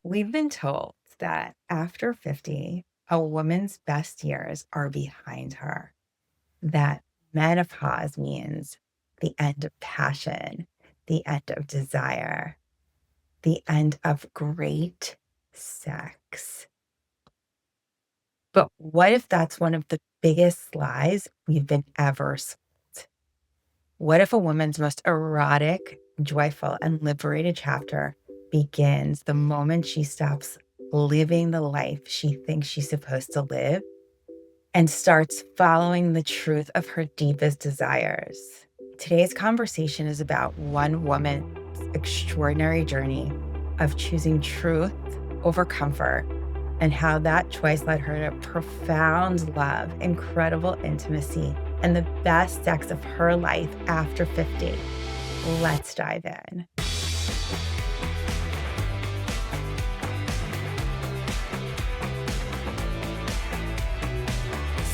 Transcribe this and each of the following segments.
We've been told that after 50, a woman's best years are behind her, that menopause means the end of passion, the end of desire, the end of great sex. But what if that's one of the biggest lies we've been ever sold? What if a woman's most erotic, joyful, and liberated chapter begins the moment she stops living the life she thinks she's supposed to live and starts following the truth of her deepest desires? Today's conversation is about one woman's extraordinary journey of choosing truth over comfort and how that choice led her to profound love, incredible intimacy, and the best sex of her life after 50. Let's dive in.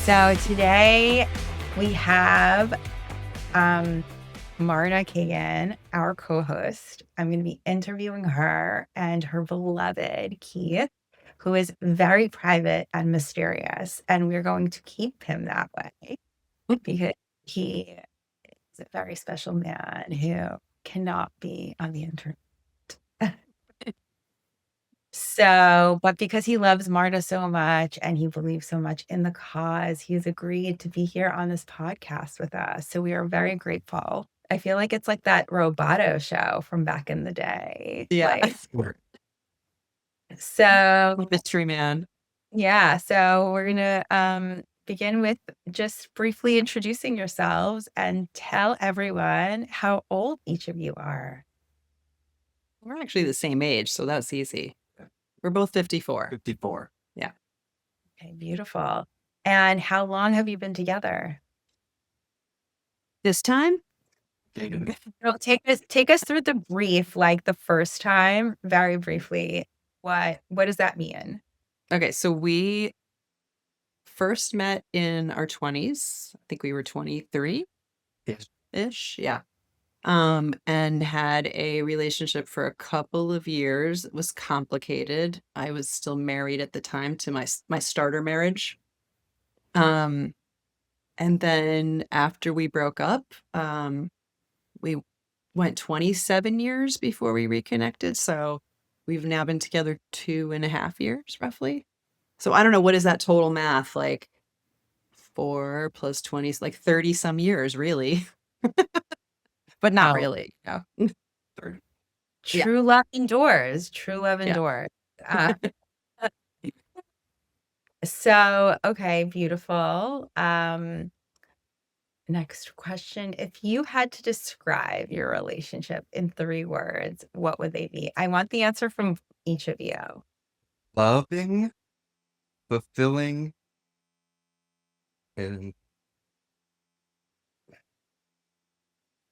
So today we have Marta Kagan, our co-host. I'm going to be interviewing her and her beloved Keith, who is very private and mysterious. And we're going to keep him that way because he is a very special man who cannot be on the internet. But because he loves Marta so much and he believes so much in the cause, he's agreed to be here on this podcast with us. So we are very grateful. I feel like it's like that Roboto show from back in the day. Yeah. So Mystery man. yeah, so we're gonna begin with just briefly introducing yourselves and tell everyone how old each of you are. We're actually the same age, so that's easy. We're both 54. 54. Yeah. Okay, beautiful. And how long have you been together? This time? Take us through the brief, like the first time, very briefly. What does that mean? Okay, so we first met in our 20s. I think we were 23 ish. Yeah. And had a relationship for a couple of years. It was complicated. I was still married at the time to my starter marriage. And then after we broke up, we went 27 years before we reconnected. So we've now been together 2.5 years, roughly. So I don't know, what is that total math? Like 4 plus 20, like 30 some years, really. But not Oh. really. No. True love endures. True love Yeah. endures. So, okay, beautiful. Next question. If you had to describe your relationship in 3 words, what would they be? I want the answer from each of you. Loving, fulfilling, and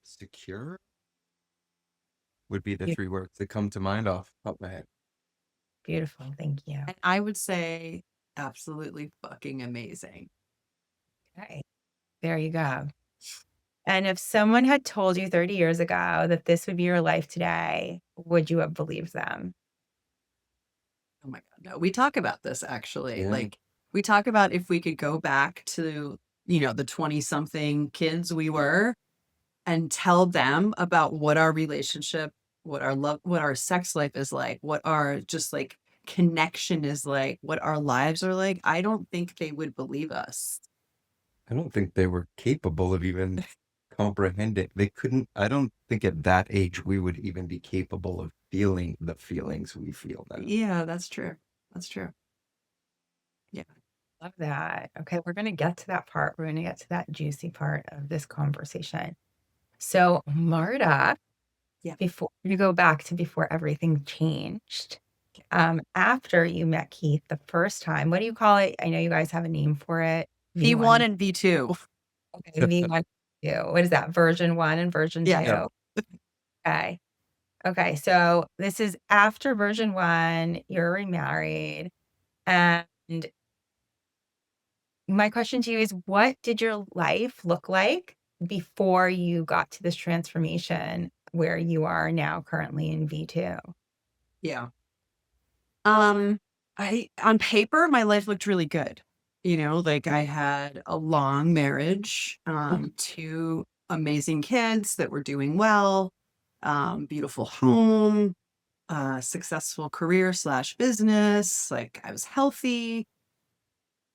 secure would be the Beau- 3 words that come to mind off the top of my head. Beautiful. Thank you. And I would say absolutely fucking amazing. Okay. There you go. And if someone had told you 30 years ago that this would be your life today, would you have believed them? Oh my God. No, we talk about this actually. Yeah. Like, we talk about if we could go back to, the 20 something kids we were and tell them about what our relationship, what our love, what our sex life is like, what our just like connection is like, what our lives are like. I don't think they would believe us. I don't think they were capable of even comprehending. They couldn't, I don't think at that age we would even be capable of feeling the feelings we feel now. Yeah, that's true. That's true. Yeah. Love that. Okay, we're going to get to that part. We're going to get to that juicy part of this conversation. So, Marta, Yeah. before you go back to before everything changed, after you met Keith the first time, what do you call it? I know you guys have a name for it. V1 and V2. Okay, V1, V2. What is that? Version 1 and version 2? Yeah. Okay. Okay, so this is after version 1, you're remarried. And my question to you is, what did your life look like before you got to this transformation where you are now currently in V2? Yeah. Um, on paper, my life looked really good. Like I had a long marriage, two amazing kids that were doing well, beautiful home, successful career slash business. Like I was healthy.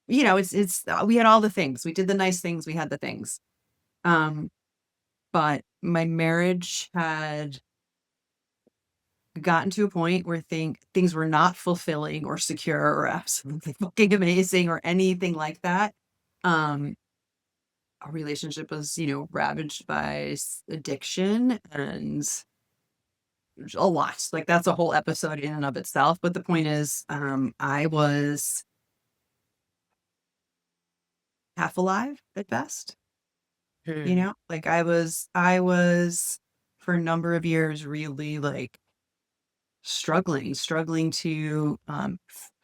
We had all the things. We did the nice things. We had the things. Um, but my marriage had gotten to a point where things were not fulfilling or secure or absolutely fucking amazing or anything like that. Um, our relationship was, ravaged by addiction and a lot. Like that's a whole episode in and of itself. But the point is, I was half alive at best. Like I was for a number of years really like struggling to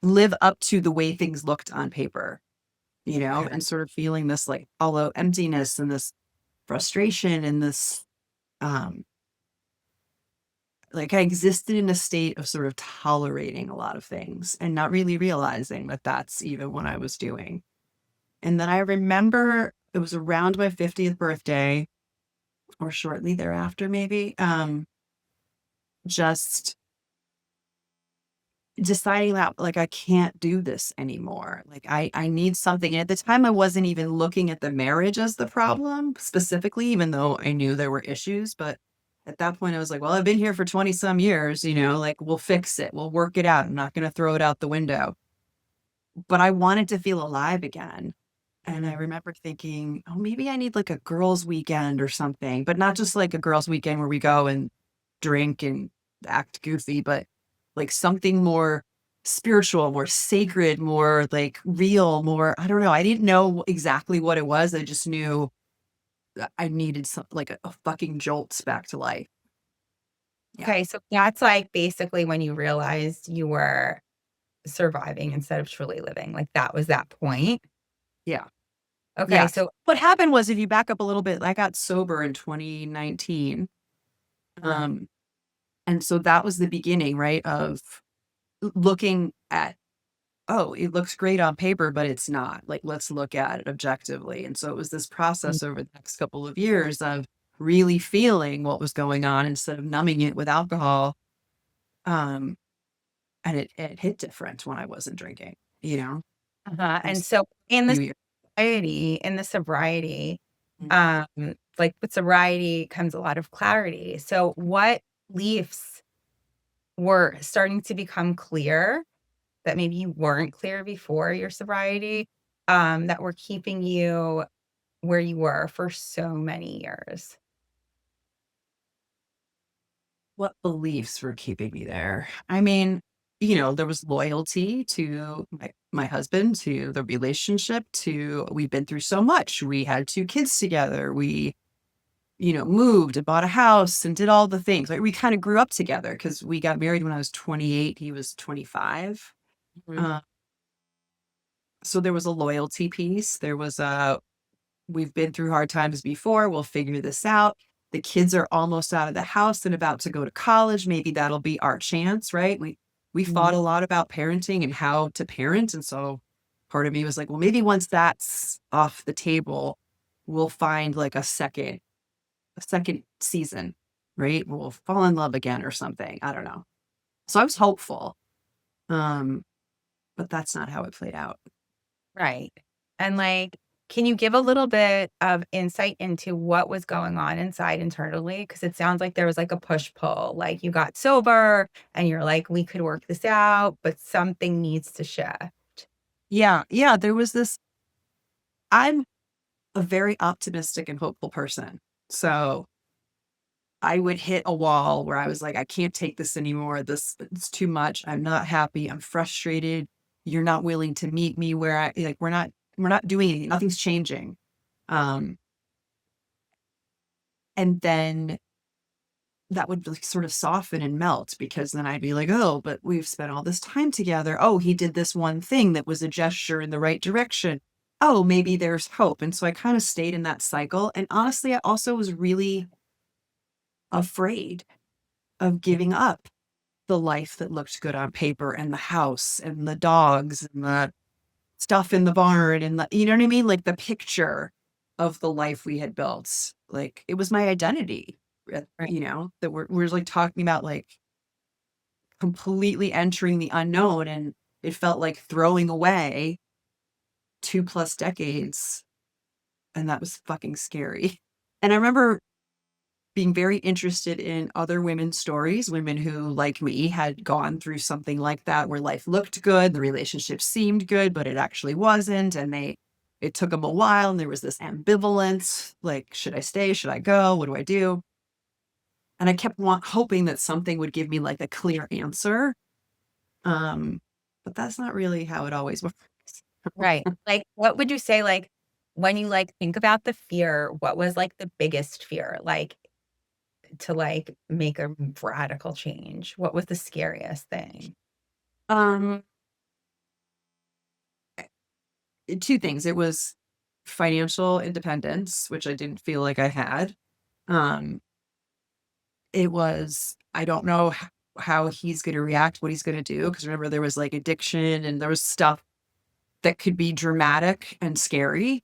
live up to the way things looked on paper, Okay. and sort of feeling this like hollow emptiness and this frustration and this um like I existed in a state of sort of tolerating a lot of things and not really realizing that that's even what I was doing. And then I remember it was around my 50th birthday or shortly thereafter, maybe, just deciding that like I can't do this anymore. Like I need something. And at the time I wasn't even looking at the marriage as the problem specifically, even though I knew there were issues. But at that point I was like, well, I've been here for 20 some years, like we'll fix it. We'll work it out. I'm not going to throw it out the window. But I wanted to feel alive again. And I remember thinking, oh, maybe I need like a girls' weekend or something, but not just like a girls' weekend where we go and drink and act goofy, but like something more spiritual, more sacred, more like real, more, I don't know. I didn't know exactly what it was. I just knew that I needed some like a fucking jolt back to life. Yeah. Okay, so that's, like, basically when you realized you were surviving instead of truly living, like, that was that point? Yeah. Okay, Yeah. so What happened was if you back up a little bit, I got sober in 2019. Um, and so that was the beginning, right, of looking at, oh, it looks great on paper, but it's not. Like, let's look at it objectively. And so it was this mm, process over the next couple of years of really feeling what was going on instead of numbing it with alcohol. Um, and it hit different when I wasn't drinking, It and was so in a the few years. sobriety, Mm. like, with sobriety comes a lot of clarity. So what beliefs were starting to become clear that maybe you weren't clear before your sobriety, that were keeping you where you were for so many years? What beliefs were keeping me there? I mean, there was loyalty to my husband, to the relationship, to we've been through so much. We had two kids together. We, moved and bought a house and did all the things. Like we kind of grew up together because we got married when I was 28. He was 25. Mhm. Uh, so there was a loyalty piece. There was a we've been through hard times before. We'll figure this out. The kids are almost out of the house and about to go to college. Maybe that'll be our chance, right? We Mhm. fought a lot about parenting and how to parent. And so part of me was like, well, maybe once that's off the table, we'll find like a second season, right? We'll fall in love again or something. I don't know. So I was hopeful. Um, but that's not how it played out. Right. And, like, can you give a little bit of insight into what was going on inside internally? Because it sounds like there was, like, a push-pull, like, you got sober and you're like, "We could work this out, but something needs to shift." Yeah. Yeah. There was this, I'm a very optimistic and hopeful person. So I would hit a wall where I was like, I can't take this anymore. This it's too much. I'm not happy. I'm frustrated. You're not willing to meet me where I like we're not doing anything. Nothing's changing. Um, and then that would like sort of soften and melt because then I'd be like, oh, but we've spent all this time together. Oh, he did this one thing that was a gesture in the right direction. Oh, maybe there's hope. And so I kind of stayed in that cycle. And honestly, I also was really afraid of Yeah. giving up. the life that looked good on paper, and the house and the dogs and the stuff in the barn and you know what I mean? Like the picture of the life we had built. Like it was my identity, Right. you know, that we're like talking about like completely entering the unknown. And it felt like throwing away 2+ decades. And that was fucking scary. And I remember being very interested in other women's stories, women who, like me, had gone through something like that where life looked good, the relationship seemed good, but it actually wasn't. And it took them a while. And there was this ambivalence like, should I stay? Should I go? What do I do? And I kept hoping that something would give me like a clear answer. Um, but that's not really how it always works. Right. Like, what would you say, like, when you, like, think about the fear, what was, like, the biggest fear? Like, to, like, make a radical change? What was the scariest thing? Um, Two things. It was financial independence, which I didn't feel like I had. Um, it was, I don't know how he's going to react, what he's going to do. Because remember, there was like addiction and there was stuff that could be dramatic and scary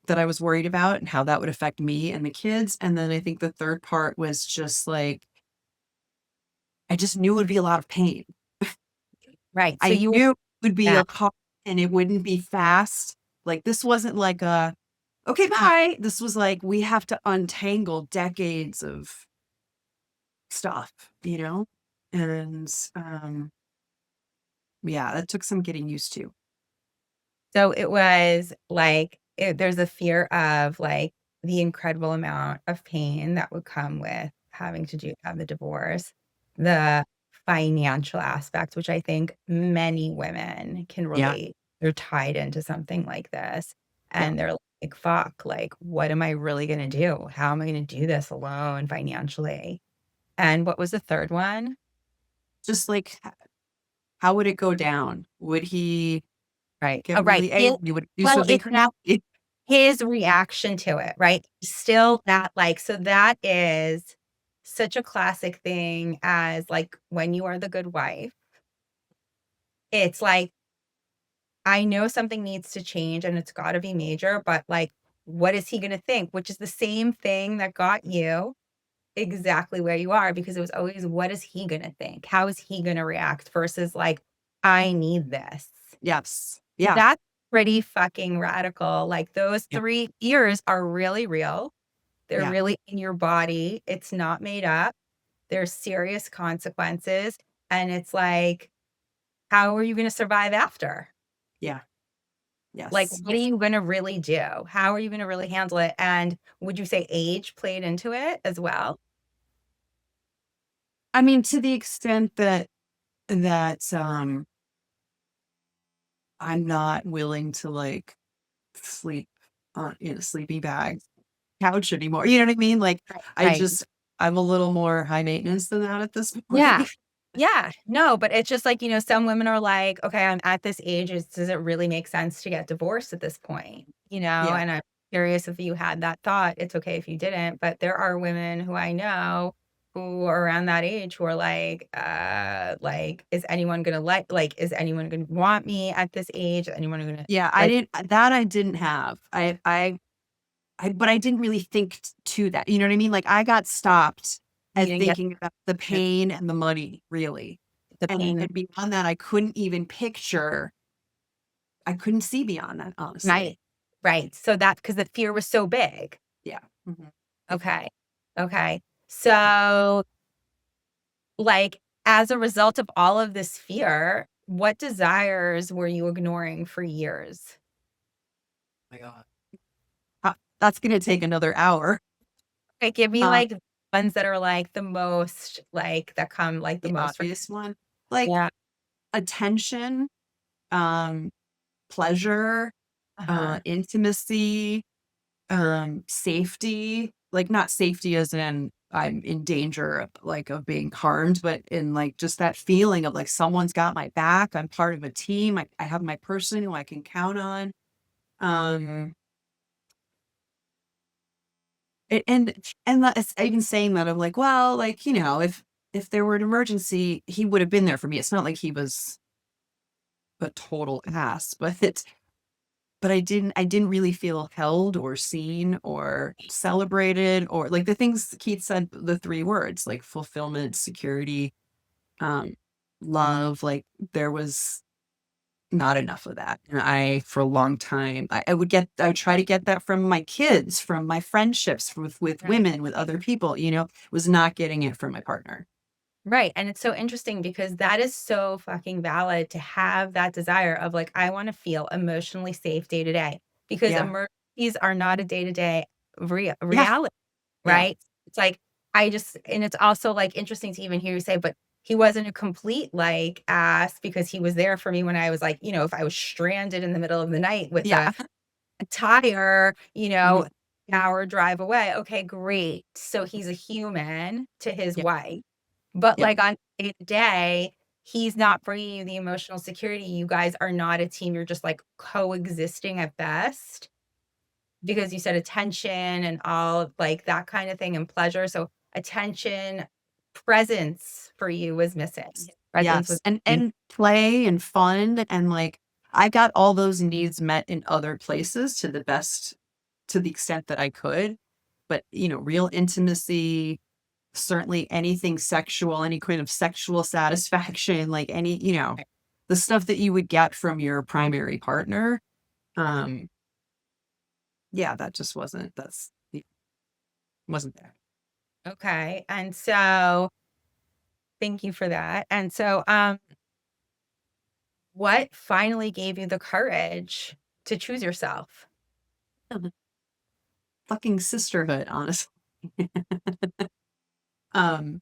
that I was worried about and how that would affect me and the kids. And then I think the third part was just like, I just knew it would be a lot of pain. Right. So I you knew it would be yeah, a call and it wouldn't be fast. Like this wasn't like a, okay, bye. This was like, we have to untangle decades of stuff, you know? And yeah, that took some getting used to. so it was, like, there's a fear of, like, the incredible amount of pain that would come with having to have the divorce, the financial aspect, which I think many women can Yeah. relate. They're tied into something like this, Yeah. and they're like, "Fuck, like, what am I really gonna do? How am I gonna do this alone financially?" And what was the third one? Just like, how would it go down? Would he Right. get Oh, right. really angry? Would he do Well, something it's not crazy? his reaction to it, right? Still that, like, so that is such a classic thing as, like, when you are the good wife, it's like, I know something needs to change and it's gotta be major, but, like, what is he gonna think? Which is the same thing that got you exactly where you are, because it was always, what is he gonna think? How is he gonna react versus, like, I need this. Yes. Yeah. That's pretty fucking radical. Like, those Yeah. 3 years are really real. They're Yeah. really in your body. It's not made up. There's serious consequences, and it's like, how are you gonna survive after? Yeah. Like, Yes. what are you gonna really do? How are you gonna really handle it? And would you say age played into it as well? I mean, to the extent that I'm not willing to like sleep on in a sleeping bag couch anymore. You know what I mean? Like Right. I Right. just I'm a little more high maintenance than that at this Yeah. point. Yeah. No, but it's just like, some women are like, "Okay, I'm at this age, does it really make sense to get divorced at this point?" Yeah. And I'm curious if you had that thought. It's okay if you didn't, but there are women who I know who are around that age who are like, "Is anyone gonna is anyone gonna want me at this age? Is anyone gonna" Yeah, like, I didn't have. But I didn't really think to that. You know what I mean? Like I got stopped you at didn't get thinking about the pain and the money, really. the pain. And beyond that, I couldn't see beyond that, Right. honestly. Right. So that because the fear was so big. Yeah. Mhm. Okay. Okay. So, like, as a result of all of this fear, what desires were you ignoring for years? My God. That's gonna take another hour. Like, give me, Uh, like, ones that are, like, the most, like, that come, like, the the most obvious one. Like yeah. attention, um, pleasure, Uh-huh. intimacy, safety, like not safety as in I'm in danger of like of being harmed, but in like just that feeling of like someone's got my back. I'm part of a team. I have my person who I can count on. Um, and even saying that I'm like, well, like, if if there were an emergency, he would have been there for me. It's not like he was a total ass, but I didn't really feel held or seen or celebrated, or like the things Keith said, the three words like fulfillment, security, um, love. Like there was not enough of that. And for a long time, I would try to get that from my kids, from my friendships with Right. women, with other people, was not getting it from my partner. Right. And it's so interesting because that is so fucking valid to have that desire of like, I want to feel emotionally safe day to day because Yeah. emergencies are not a day to day Yeah. reality. Yeah. Right. It's like, and it's also like interesting to even hear you say, but he wasn't a complete like ass because he was there for me when I was like, if I was stranded in the middle of the night with Yeah. a tire, Mhm. hour drive away. Okay, great. So he's a human to his Yeah. wife. But Yep. like on day to day, he's not bringing you the emotional security. You guys are not a team. You're just like coexisting at best because you said attention and all like that kind of thing and pleasure. So attention, presence for you was missing. Presence was Yes. And play and fun, and like I got all those needs met in other places to the extent that I could. But, real intimacy, certainly anything sexual, any kind of sexual satisfaction, like the stuff that you would get from your primary partner. Um, yeah, that just wasn't there. okay. And so thank you for that. And so what finally gave you the courage to choose yourself? Fucking sisterhood, honestly. Um,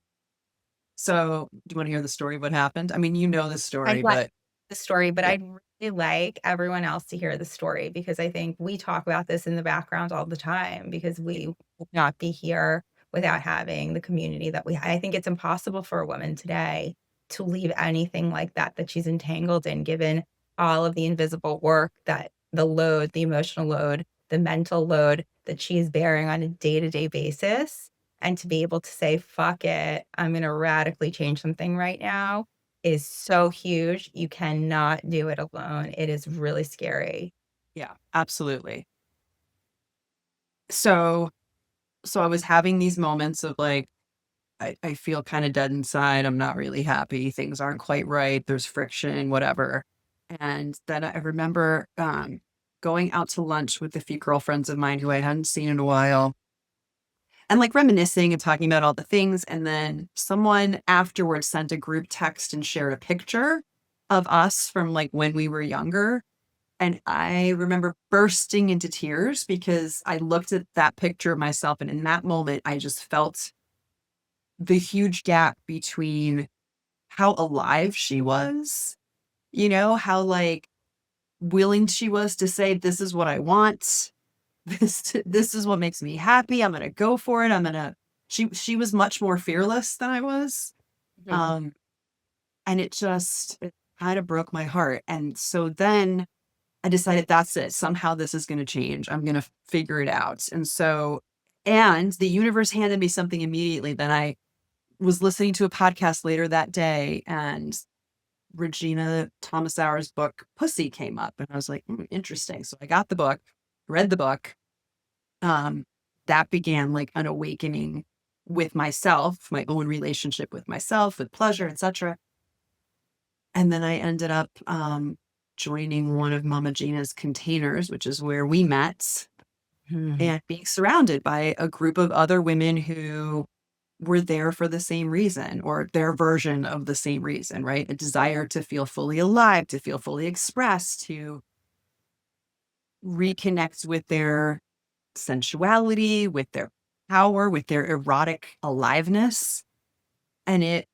so do you want to hear the story of what happened? I mean, you know the I'd story, like but the story, but yeah. I'd really like everyone else to hear the story because I think we talk about this in the background all the time because we would not be here without having the community that I think it's impossible for a woman today to leave anything like that she's entangled in, given all of the invisible work that the load, the emotional load, the mental load that she is bearing on a day-to-day basis. And to be able to say, fuck it, I'm going to radically change something right now is so huge. You cannot do it alone. It is really scary. Yeah, absolutely. So so I was having these moments of like, I feel kind of dead inside. I'm not really happy. Things aren't quite right. There's friction, whatever. And then I remember going out to lunch with a few girlfriends of mine who I hadn't seen in a while, and like reminiscing and talking about all the things. And then someone afterwards sent a group text and shared a picture of us from like when we were younger. And I remember bursting into tears because I looked at that picture of myself. And in that moment, I just felt the huge gap between how alive she was, how like willing she was to say, this is what I want. This is what makes me happy. I'm gonna go for it. She was much more fearless than I was. Mhm. Um, and it kind of broke my heart. And so then I decided that's it. Somehow this is gonna change. I'm gonna figure it out. And the universe handed me something immediately. Then I was listening to a podcast later that day, and Regina Thomas Hour's book Pussy came up, and I was like, interesting. So I got the book, read the book. Um, that began like an awakening with myself, my own relationship with myself, with pleasure, etc. And then I ended up joining one of Mama Gina's containers, which is where we met, Mhm. and being surrounded by a group of other women who were there for the same reason, or their version of the same reason, right? A desire to feel fully alive, to feel fully expressed, to reconnect with their sensuality, with their power, with their erotic aliveness. And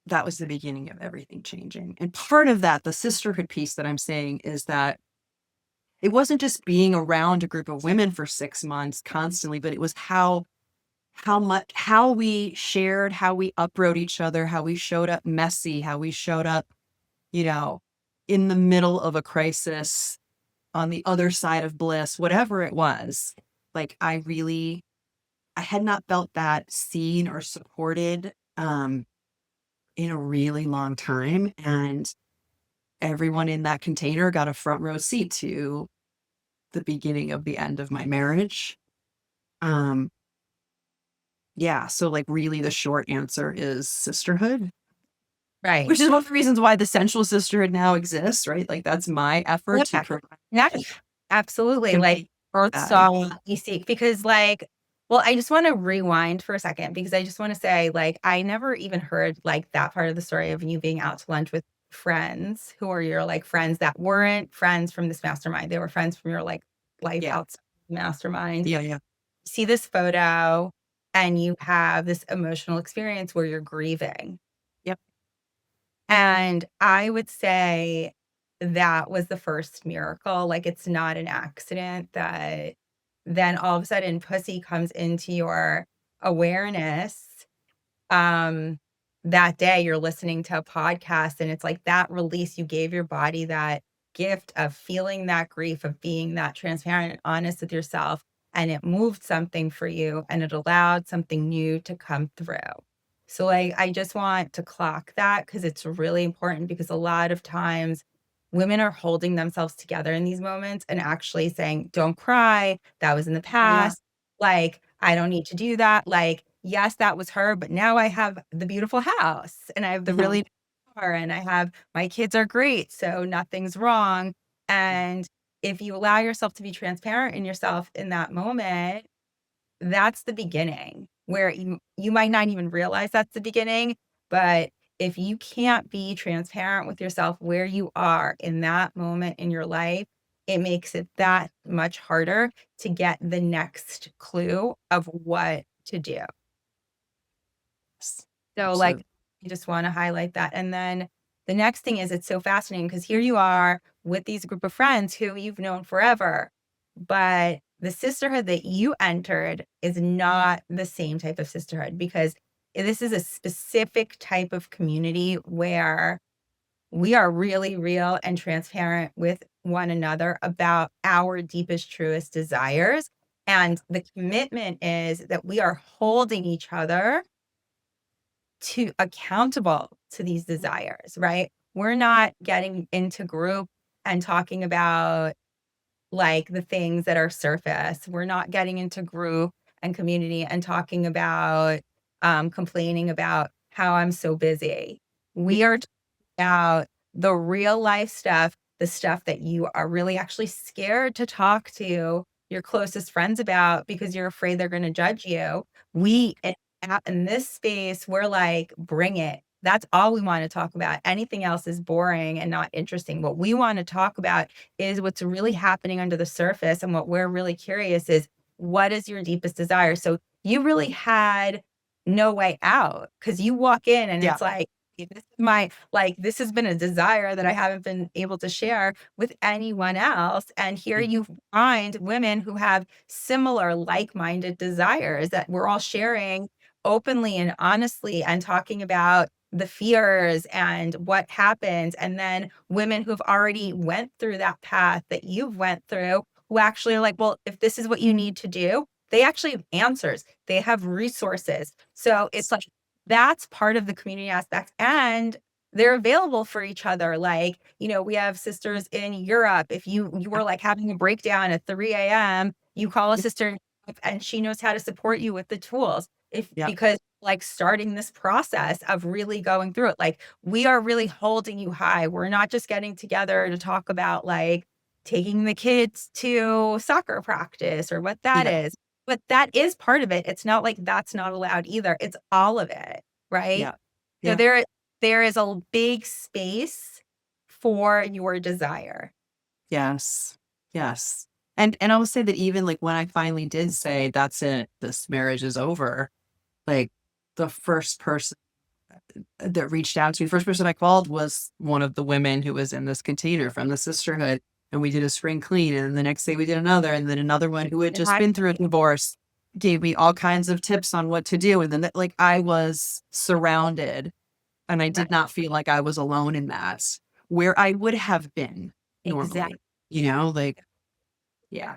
that was the beginning of everything changing. And part of that, the sisterhood piece that I'm saying, is that it wasn't just being around a group of women for 6 months constantly, but it was how we shared, how we uprode each other, how we showed up messy, how we showed up, you know, in the middle of a crisis, on the other side of bliss, whatever it was. Like I had not felt that seen or supported in a really long time. And everyone in that container got a front row seat to the beginning of the end of my marriage. Um, yeah. So like really the short answer is sisterhood, Right. which is one of the reasons why the sensual sisterhood now exists, right? Like that's my effort to Yeah. provide Yeah, absolutely. Like community for Earth that. saw what we seek because well, I just want to rewind for a second because I just want to say, like, I never even heard like that part of the story of you being out to lunch with friends who are your like friends that weren't friends from this mastermind. They were friends from your like life Yeah. outside the mastermind. Yeah. Yeah. See this photo and you have this emotional experience where you're grieving. Yep. And I would say that was the first miracle. Like, it's not an accident that then all of a sudden pussy comes into your awareness. Um, that day you're listening to a podcast and it's like that release, you gave your body that gift of feeling that grief, of being that transparent and honest with yourself. And it moved something for you and it allowed something new to come through. So, like, I just want to clock that because it's really important because a lot of times women are holding themselves together in these moments and actually saying, don't cry. That was in the Yeah. past. Like, I don't need to do that. Like, yes, that was her, but now I have the beautiful house and I have the Mhm. really nice car and I have my kids are great. So nothing's wrong. And if you allow yourself to be transparent in yourself in that moment, that's the beginning where you might not even realize that's the beginning, but if you can't be transparent with yourself where you are in that moment in your life, it makes it that much harder to get the next clue of what to do. Yes. So, like, Absolutely. I just wanna highlight that, and then the next thing is it's so fascinating because here you are with these group of friends who you've known forever, but the sisterhood that you entered is not the same type of sisterhood because this is a specific type of community where we are really real and transparent with one another about our deepest, truest desires, and the commitment is that we are holding each other to accountable to these desires, right? We're not getting into group and talking about like the things that are surface. We're not getting into group and community and talking about complaining about how I'm so busy. We are talking about the real life stuff, the stuff that you are really actually scared to talk to your closest friends about because you're afraid they're going to judge you. We in this space, we're like, bring it. That's all we want to talk about. Anything else is boring and not interesting. What we want to talk about is what's really happening under the surface. And what we're really curious is what is your deepest desire? So you really had no way out because you walk in and Yeah. it's like, this is my, like, this has been a desire that I haven't been able to share with anyone else. And here Mm. you find women who have similar like minded desires that we're all sharing openly and honestly and talking about the fears and what happens and then women who've already went through that path that you've went through who actually are like, well, if this is what you need to do, they actually have answers, they have resources. So it's like that's part of the community aspect and they're available for each other. Like, we have sisters in Europe. If you were like having a breakdown at 3 a.m., you call a sister in Europe and she knows how to support you with the tools. If Yeah. because like starting this process of really going through it. Like we are really holding you high. We're not just getting together to talk about like taking the kids to soccer practice or what that Yeah. is. But that is part of it. It's not like that's not allowed either. It's all of it, right? Yeah. So Yeah. there is a big space for your desire. Yes. Yes. And I will say that even like when I finally did say that's it, this marriage is over, like the first person that reached out to me, the first person I called was one of the women who was in this container from the sisterhood. And we did a spring clean. And the next day we did another. And then another one who had just been through a divorce gave me all kinds of tips on what to do. And then like I was surrounded and I did Right. not feel like I was alone in that where I would have been normally, Exactly. like, yeah.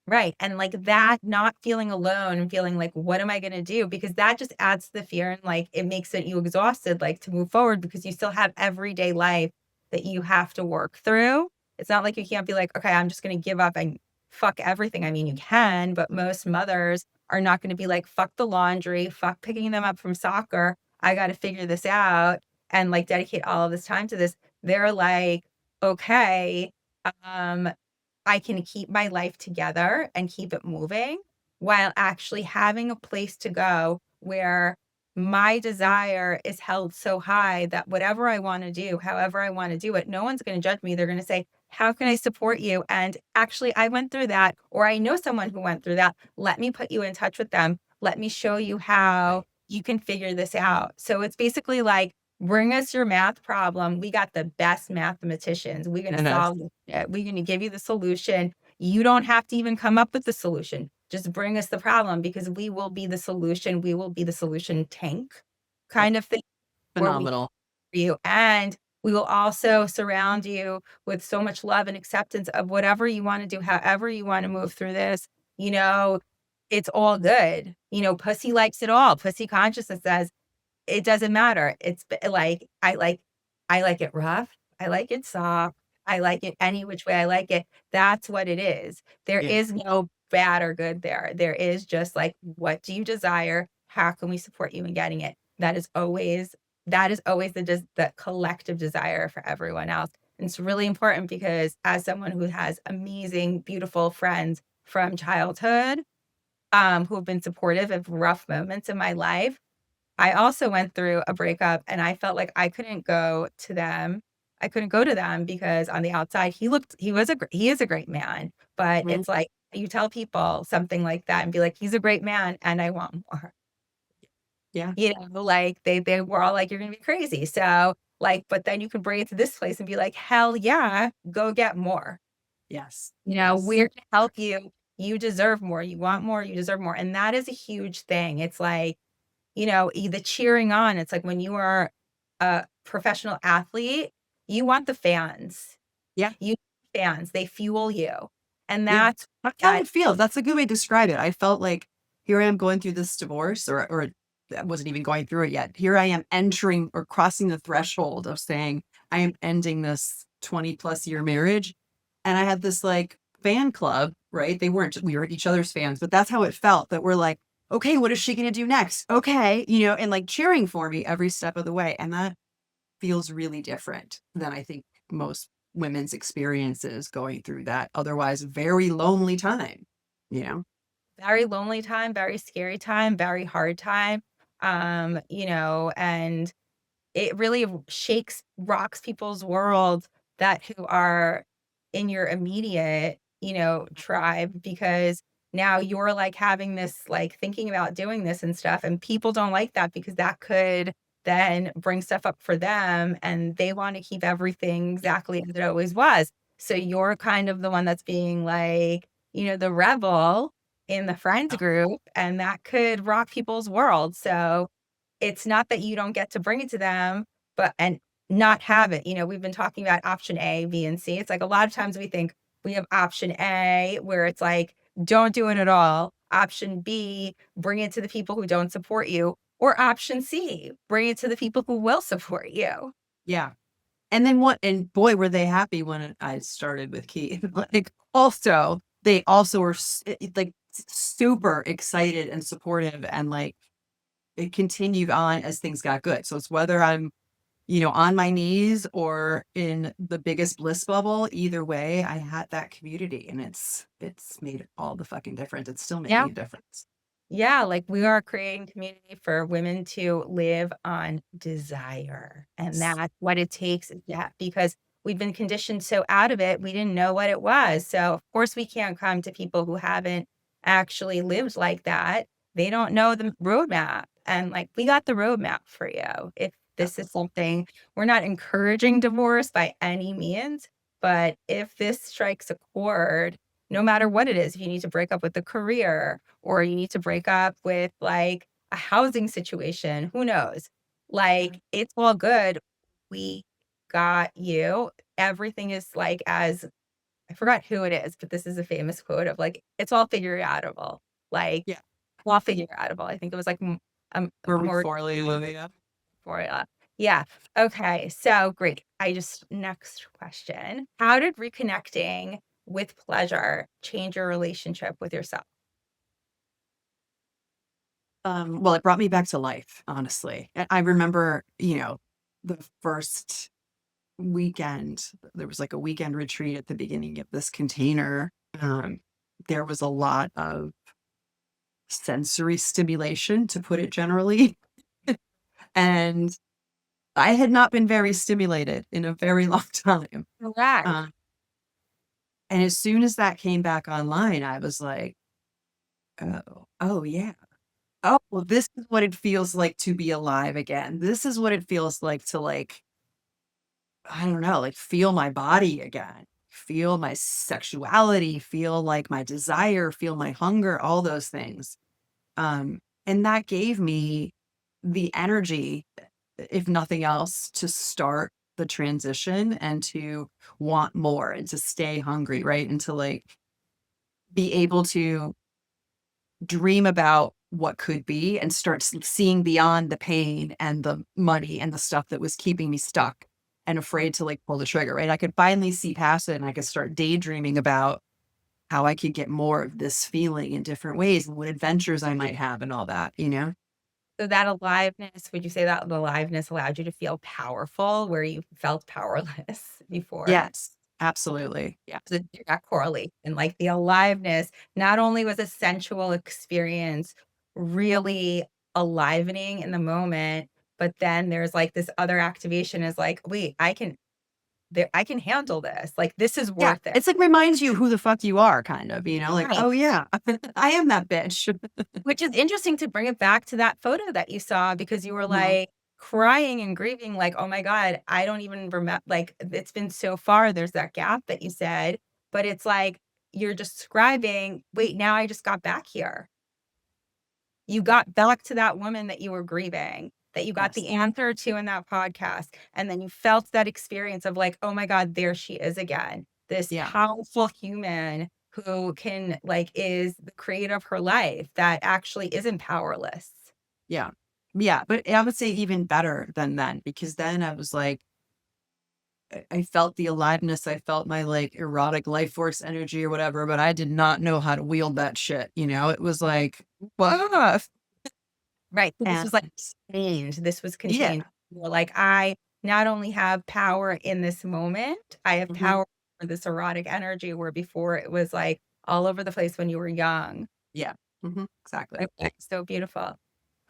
Right. And like that, not feeling alone and feeling like, what am I going to do? Because that just adds to the fear and like it makes it you exhausted, like to move forward because you still have everyday life that you have to work through. It's not like you can't be like, okay, I'm just going to give up and fuck everything. I mean, you can, but most mothers are not going to be like, fuck the laundry, fuck picking them up from soccer. I got to figure this out and like dedicate all of this time to this. They're like, okay, um, I can keep my life together and keep it moving while actually having a place to go where my desire is held so high that whatever I want to do, however I want to do it, no one's going to judge me. They're going to say, how can I support you? And actually, I went through that, or I know someone who went through that. Let me put you in touch with them. Let me show you how you can figure this out. So it's basically like, bring us your math problem. We got the best mathematicians. We're going to And solve it. We're going to give you the solution. You don't have to even come up with the solution. Just bring us the problem because we will be the solution. We will be the solution tank kind of thing where we phenomenal. for you. And we will also surround you with so much love and acceptance of whatever you want to do, however you want to move through this. You know, it's all good. You know, pussy likes it all. Pussy consciousness says, it doesn't matter. Like I like it rough. I like it soft. I like it any which way I like it. That's what it is. There Yeah. is no bad or good there. There is just like, what do you desire? How can we support you in getting it? That is always the collective desire for everyone else. And it's really important because as someone who has amazing, beautiful friends from childhood, who have been supportive of rough moments in my life, I also went through a breakup and I felt like I couldn't go to them. I couldn't go to them because on the outside he is a great man, but Mhm. it's like you tell people something like that and be like, he's a great man and I want more. Yeah. You know, like they were all like, you're gonna be crazy. So like, but then you can bring it to this place and be like, hell yeah, go get more. Yes. You know, Yes. we're to help you. You deserve more. You want more, you deserve more. And that is a huge thing. It's like, you know, the cheering on, it's like when you are a professional athlete, you want the fans. Yeah. You fans, they fuel you. And Yeah. that's That's how that it feels. That's a good way to describe it. I felt like here I am going through this divorce, or I wasn't even going through it yet. Here I am entering or crossing the threshold of saying, I am ending this 20 plus year marriage. And I had this like fan club, right? We were each other's fans, but that's how it felt that we're like, okay, what is she going to do next? Okay. And like cheering for me every step of the way. And that feels really different than I think most women's experiences going through that otherwise very lonely time, you know? very lonely time, very scary time, very hard time. You know, and it really rocks people's world that who are in your immediate, you know, tribe because now you're like having this, like thinking about doing this and stuff. And people don't like that because that could then bring stuff up for them and they want to keep everything exactly as it always was. So you're kind of the one that's being like, you know, the rebel in the friends group, and that could rock people's world. So it's not that you don't get to bring it to them, but and not have it. You know, we've been talking about option A, B, and C. It's like a lot of times we think we have option A where it's like, don't do it at all. Option B, bring it to the people who don't support you. Or option C, bring it to the people who will support you. Yeah. And boy, were they happy when I started with Keith. Like, also, they also were like super excited and supportive, and like it continued on as things got good. So it's whether I'm, on my knees or in the biggest bliss bubble, either way, I had that community, and it's made all the fucking difference. It's still Yeah. making a difference. Yeah, like we are creating community for women to live on desire. And that's what it takes. Yeah, because we've been conditioned so out of it, we didn't know what it was. So, of course, we can't come to people who haven't actually lived like that. They don't know the roadmap. And like, we got the roadmap for you. If this is something, we're not encouraging divorce by any means, but if this strikes a chord, no matter what it is, if you need to break up with a career, or you need to break up with like a housing situation, who knows? Like, it's all good. We got you. Everything is like as I forgot who it is, but this is a famous quote of like, it's all figure outable. Like, Yeah. all figure outable. I think it was like Marie more Forleo, Olivia. formula. Yeah. Okay. So great. Next question. How did reconnecting with pleasure change your relationship with yourself? Well, it brought me back to life, honestly. I remember, the first weekend, there was like a weekend retreat at the beginning of this container. Um, there was a lot of sensory stimulation, to put it generally. And I had not been very stimulated in a very long time. Correct. Um, and as soon as that came back online, I was like, oh yeah. Oh, well, this is what it feels like to be alive again. This is what it feels like to like, I don't know, like feel my body again, feel my sexuality, feel like my desire, feel my hunger, all those things. And that gave me the energy, if nothing else, to start the transition and to want more and to stay hungry, right? And to like be able to dream about what could be and start seeing beyond the pain and the money and the stuff that was keeping me stuck and afraid to like pull the trigger, right? I could finally see past it and I could start daydreaming about how I could get more of this feeling in different ways and what adventures I might have and all that, you know? So that aliveness, would you say that the aliveness allowed you to feel powerful where you felt powerless before? Yes, absolutely. Yeah. The direct correlation, like the aliveness, not only was a sensual experience really alivening in the moment, but then there's like this other activation is like, wait, I can handle this. Like this is Yeah. worth it. It's like reminds you who the fuck you are, kind of, like, Right. oh yeah, I am that bitch. Which is interesting to bring it back to that photo that you saw because you were Mhm. like crying and grieving, like, oh my God, I don't even remember. Like, it's been so far. There's that gap that you said, but it's like you're describing, wait, now I just got back here. You got back to that woman that you were grieving, that you got Yes. the answer to in that podcast. And then you felt that experience of like, oh my God, there she is again. This Yeah. powerful human who can like is the creator of her life that actually isn't powerless. Yeah. Yeah, but I would say even better than then, because then I was like, I felt the aliveness, I felt my like erotic life force energy or whatever, but I did not know how to wield that shit. It was like, what? Right. So this And was like contained. This was yeah. contained. You were like, I not only have power in this moment, I have Mhm. power for this erotic energy where before it was like all over the place when you were young. Yeah. Exactly. Okay, so beautiful.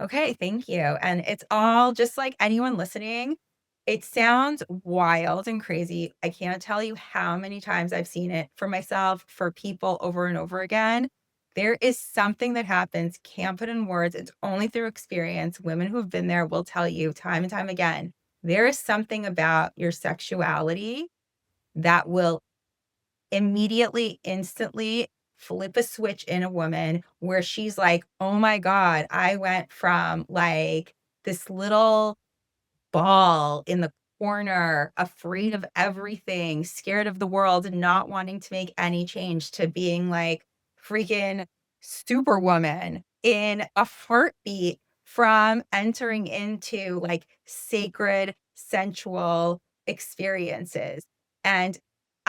Okay, thank you. And it's all just like anyone listening, it sounds wild and crazy. I can't tell you how many times I've seen it for myself, for people over and over again. There is something that happens, can't put in words. It's only through experience. Women who have been there will tell you time and time again. There is something about your sexuality that will immediately, instantly flip a switch in a woman where she's like, "Oh my God, I went from like this little ball in the corner, afraid of everything, scared of the world, and not wanting to make any change to being like freaking superwoman in a heartbeat from entering into like sacred, sensual experiences. And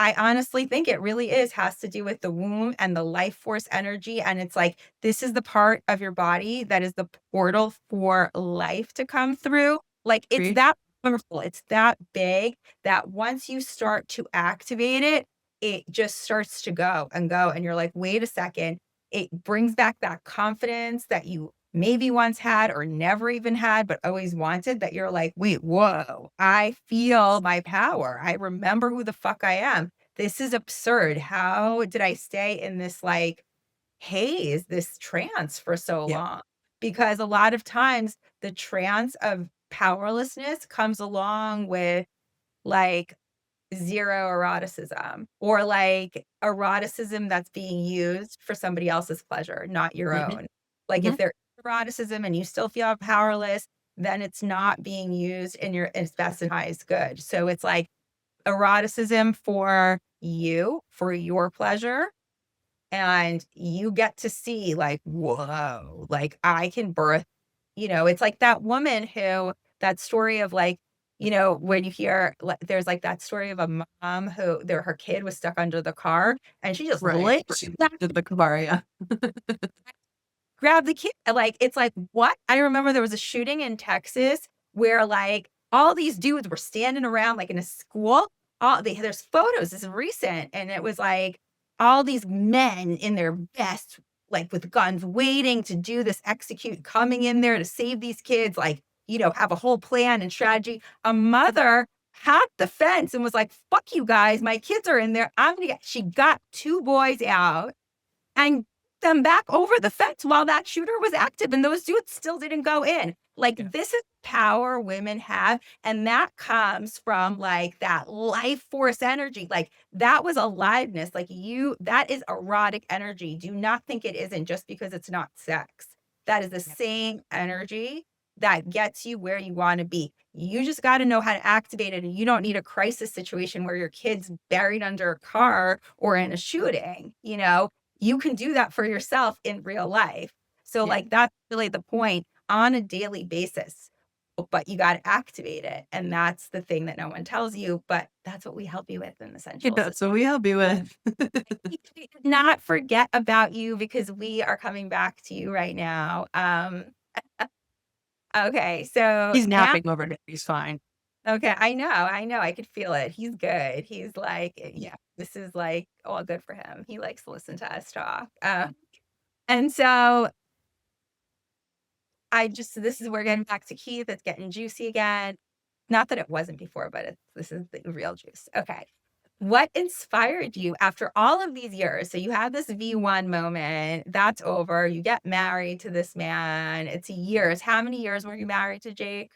I honestly think it really has to do with the womb and the life force energy. And it's like, this is the part of your body that is the portal for life to come through. Like, it's Create. that powerful, it's that big that once you start to activate it, it just starts to go and go, and you're like, "Wait a second." It brings back that confidence that you maybe once had or never even had, but always wanted, that you're like, "Wait, whoa, I feel my power. I remember who the fuck I am. This is absurd. How did I stay in this, like, haze, this trance for so Yeah. long?" Because a lot of times the trance of powerlessness comes along with like zero eroticism or like eroticism that's being used for somebody else's pleasure, not your Mhm. own. Like if Mhm. there is eroticism and you still feel powerless, then it's not being used in your its best and highest good. So it's like eroticism for you, for your pleasure. And you get to see like, whoa, like I can birth, it's like that woman who, that story of like, when you hear, there's like that story of a mom who her kid was stuck under the car and she just Right. lit She did the Kavaria. grab the kid. Like, it's like, what? I remember there was a shooting in Texas where like all these dudes were standing around like in a school. There's photos, this is recent, and it was like all these men in their best, like with guns, waiting to do this execute, coming in there to save these kids, like, have a whole plan and strategy. A mother hacked the fence and was like, fuck you guys, my kids are in there. She got two boys out and them back over the fence while that shooter was active and those dudes still didn't go in. Like, this is power women have, and that comes from like that life force energy. Like, that was aliveness. Like, that is erotic energy. Do not think it isn't just because it's not sex. That is the same energy that gets you where you want to be. You just got to know how to activate it, and you don't need a crisis situation where your kid's buried under a car or in a shooting. You can do that for yourself in real life. So like, that's really the point, on a daily basis, but you got to activate it. And that's the thing that no one tells you, but that's what we help you with in Essentials. That's what we help you with. We did not forget about you because we are coming back to you right now. Okay. So He's napping over there. He's fine. Okay, I know, I could feel it. He's good. He's like, yeah, this is like all good for him. He likes to listen to us talk. And so we're getting back to Keith. It's getting juicy again. Not that it wasn't before, but this is the real juice. Okay. What inspired you after all of these years? So you had this V1 moment, that's over. You get married to this man. It's years. How many years were you married to Jake?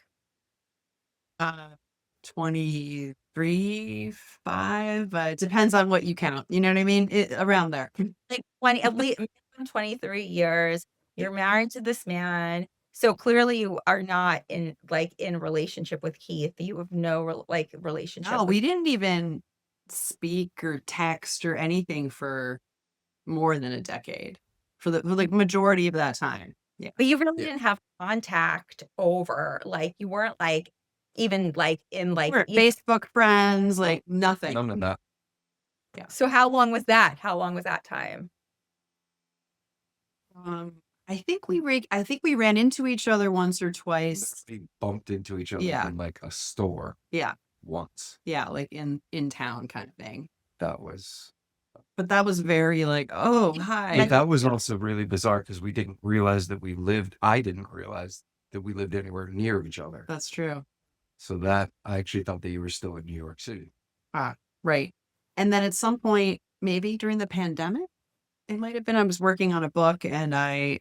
23, 5. It depends on what you count. You know what I mean? Around there. Like 20, at least 23 years. You're married to this man. So clearly you are not in relationship with Keith. You have no relationship. No, we didn't even speak or text or anything for more than a decade, for the majority of that time. Yeah. But you really didn't have contact over, like, you weren't like even like in like We're Facebook friends, like nothing. None of that. Yeah. So how long was that? How long was that time? I think we ran into each other once or twice. We bumped into each other in like a store. Yeah. Once. Yeah, like in town kind of thing. That was. But that was very like, oh, hi. But that was also really bizarre because we didn't realize that I didn't realize that we lived anywhere near each other. That's true. So that I actually thought that you were still in New York City. Right. And then at some point, maybe during the pandemic, it might have been, I was working on a book and I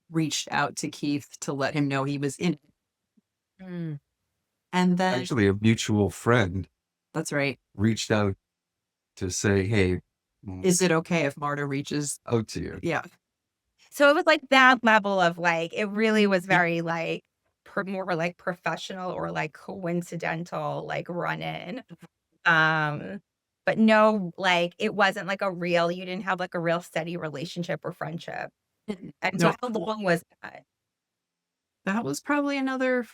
reached out to Keith to let him know he was in it. Mm. And then Actually, a mutual friend. That's right. Reached out to say, hey, is it okay if Marta reaches out to you? Yeah. So it was like that level of like, it really was very like more like professional or like coincidental, like run in. But no, like it wasn't like you didn't have like a real steady relationship or friendship. And so how long was that? That was probably another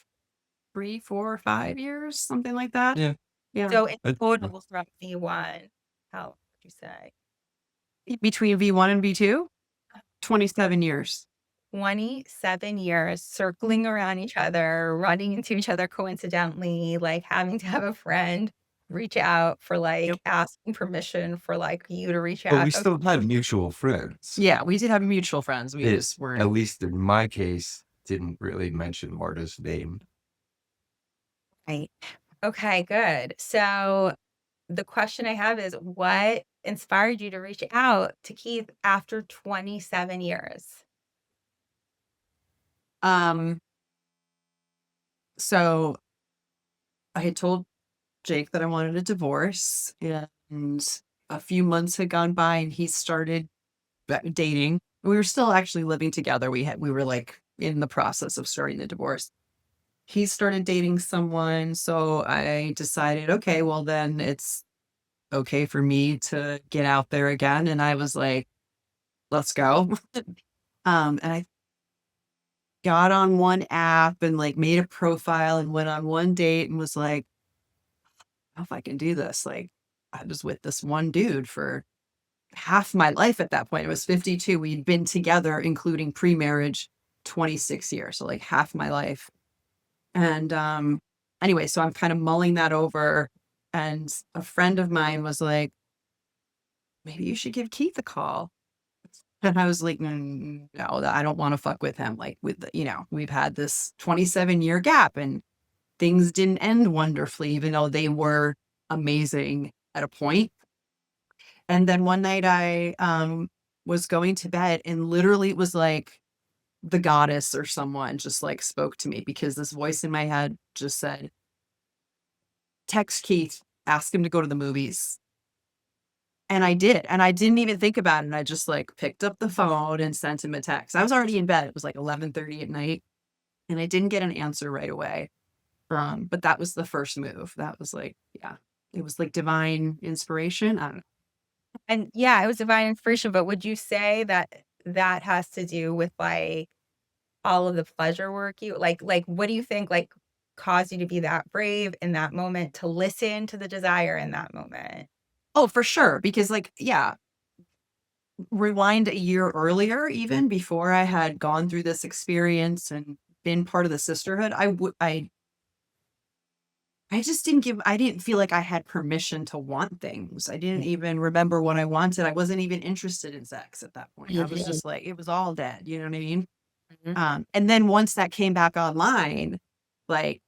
3, 4, 5 years, something like that. Yeah. Yeah. So in total from V1, how would you say? Between V1 and V2? 27 years. 27 years circling around each other, running into each other coincidentally, like having to have a friend reach out for like asking permission for like you to reach out. But we still had mutual friends. Yeah, we did have mutual friends. We just weren't. At least in my case, didn't really mention Marta's name. Right. Okay, good. So the question I have is, what inspired you to reach out to Keith after 27 years? So I had told Jake that I wanted a divorce, and a few months had gone by and he started dating. We were still actually living together. We were like in the process of starting the divorce. he started dating someone. So I decided, okay, well, then it's okay for me to get out there again. And I was like, let's go. And I got on one app and like made a profile and went on one date and was like, I don't know if I can do this. Like, I was with this one dude for half my life at that point. I was 52. We'd been together, including pre-marriage, 26 years. So like half my life. And anyway, so I'm kind of mulling that over. And a friend of mine was like, maybe you should give Keith a call. And I was like, no, I don't want to fuck with him. Like with, we've had this 27-year gap and things didn't end wonderfully, even though they were amazing at a point. And then one night I was going to bed and literally it was like the goddess or someone just like spoke to me because this voice in my head just said, text Keith, ask him to go to the movies. And I did. And I didn't even think about it. And I just like picked up the phone and sent him a text. I was already in bed. It was like 11:30 at night. And I didn't get an answer right away. But that was the first move. That was like, yeah, it was like divine inspiration. I don't know. And yeah, it was divine inspiration. But would you say that that has to do with like all of the pleasure work you like what do you think like caused you to be that brave in that moment to listen to the desire in that moment? Oh, for sure. Because like, yeah, rewind a year earlier, even before I had gone through this experience and been part of the sisterhood, I just I didn't feel like I had permission to want things. I didn't even remember what I wanted. I wasn't even interested in sex at that point. I was just like, it was all dead. You know what I mean? Mhm. And then once that came back online, like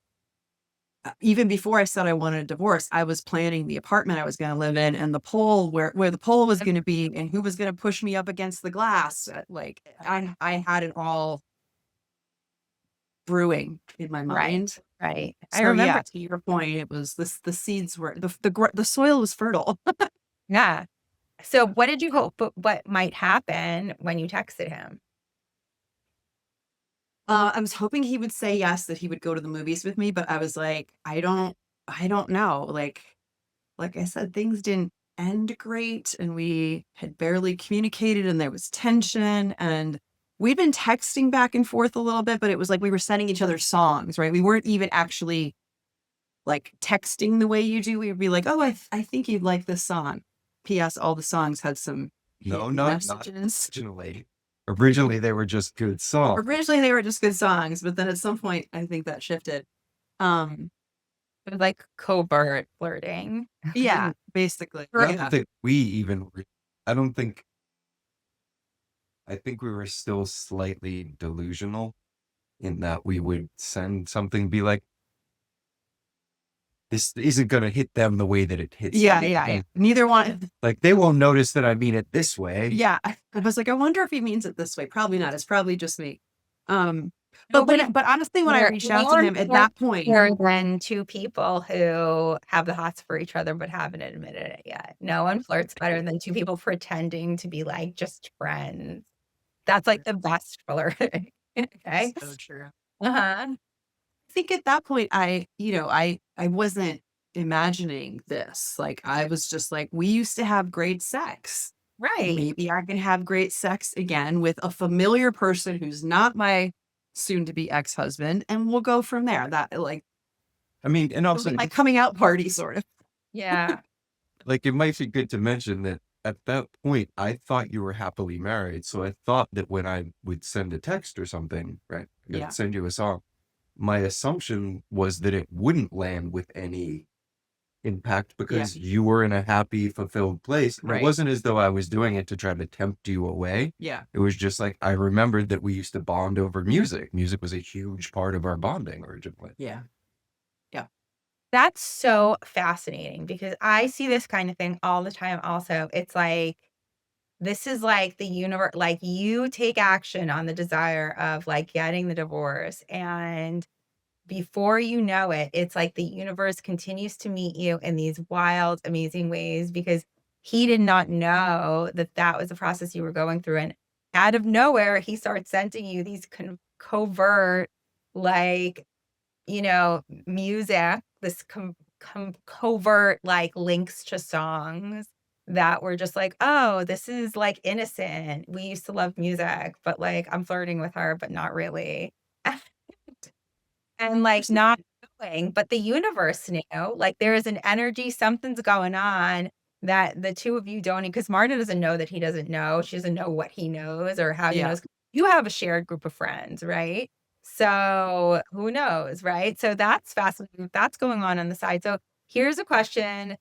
even before I said I wanted a divorce, I was planning the apartment I was going to live in and the pole where the pole was going to be and who was going to push me up against the glass. Like I had it all brewing in my Right. mind. Right. I So remember. yeah, to your point, it was this, the seeds were, the soil was fertile. Yeah. So what did you hope what might happen when you texted him? I was hoping he would say yes, that he would go to the movies with me, but I was like, I don't know. Like I said, things didn't end great and we had barely communicated and there was tension and we'd been texting back and forth a little bit, but it was like we were sending each other songs, right? We weren't even actually like texting the way you do. We would be like, oh, I think you'd like this song. P.S. All the songs had some No, hidden not messages. originally. Originally, they were just good songs. Originally they were just good songs, but then at some point I think that shifted. Um, It was like covert flirting. yeah, basically. I don't Yeah. think we even. I don't think. I think we were still slightly delusional in that we would send something, be like, this isn't going to hit them the way that it hits Yeah, me. yeah, yeah. Neither one. Like they won't notice that I mean it this way. Yeah. I was like, I wonder if he means it this way. Probably not. It's probably just me. Um, Nobody but honestly, when I There reached out to him at that point, than two people who have the hots for each other but haven't admitted it yet. No one flirts better than two people pretending to be like just friends. That's like the best flirting. Okay. so true. Uh-huh. I think at that point, I wasn't imagining this. Like I was just like, we used to have great sex. Right. Maybe I can have great sex again with a familiar person who's not my soon to be ex-husband, and we'll go from there. That like I mean, and also, my coming out party, sort of. Yeah. like, it might be good to mention that at that point, I thought you were happily married. So I thought that when I would send a text or something, right, I'd Yeah. send you a song, my assumption was that it wouldn't land with any impact because you were in a happy, fulfilled place. Right. It wasn't as though I was doing it to try to tempt you away. Yeah. It was just like, I remembered that we used to bond over music. Music was a huge part of our bonding originally. Yeah. That's so fascinating because I see this kind of thing all the time also. It's like this is like the universe, like you take action on the desire of like getting the divorce. And before you know it, it's like the universe continues to meet you in these wild, amazing ways because he did not know that that was the process you were going through. And out of nowhere, he starts sending you these covert, like music, this covert like links to songs that were just like, oh, this is like innocent. We used to love music, but like I'm flirting with her, but not really. And like not knowing, but the universe knew, like there is an energy, something's going on that the two of you don't, because Marta doesn't know that he doesn't know. She doesn't know what he knows or how he Yeah. knows. You have a shared group of friends, right? So who knows, right? So that's fascinating. That's going on the side. So here's a question.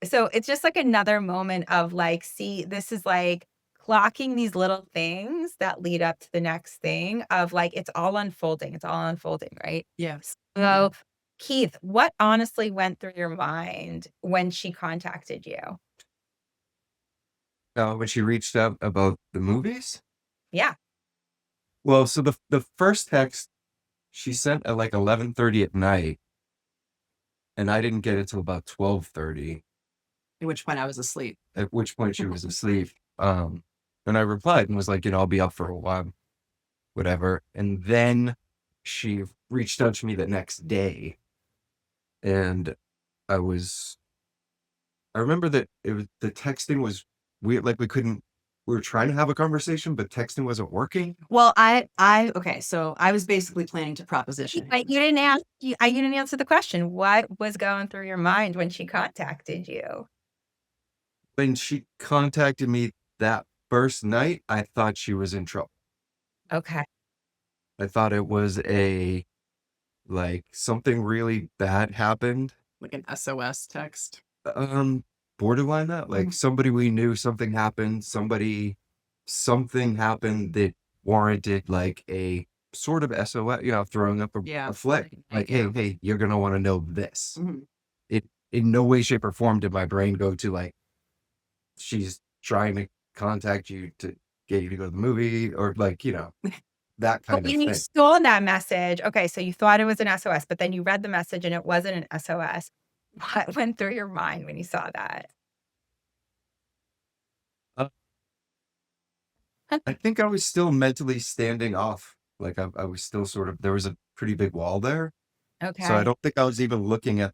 So it's just like another moment of like, see, this is like clocking these little things that lead up to the next thing of like, it's all unfolding. It's all unfolding, right? Yes. So, Keith, what honestly went through your mind when she contacted you? When she reached out about the movies? Yeah. Well, so the first text she sent at like 11:30 at night, and I didn't get it till about 12:30, At which point I was asleep. at which point she was asleep. And I replied and was like, I'll be up for a while, whatever. And then she reached out to me the next day, and I was I remember that the texting was weird. Like we were trying to have a conversation, but texting wasn't working. Well, okay, so I was basically planning to proposition But him. you didn't answer the question. What was going through your mind when she contacted you? When she contacted me that first night, I thought she was in trouble. Okay. I thought it was like something really bad happened. Like an SOS text. Um, Borderline that, like somebody we knew, something happened, something happened that warranted like a sort of SOS, throwing up Yeah. a flag. Like, Yeah. hey, you're gonna want to know this. Mhm. It in no way, shape, or form did my brain go to like she's trying to contact you to get you to go to the movie or like, that But kind of when you thing. saw that message, okay, so you thought it was an SOS, but then you read the message and it wasn't an SOS. What went through your mind when you saw that? Uh, I think I was still mentally standing off. Like I was still sort of, there was a pretty big wall there. So I Okay. don't think I was even looking at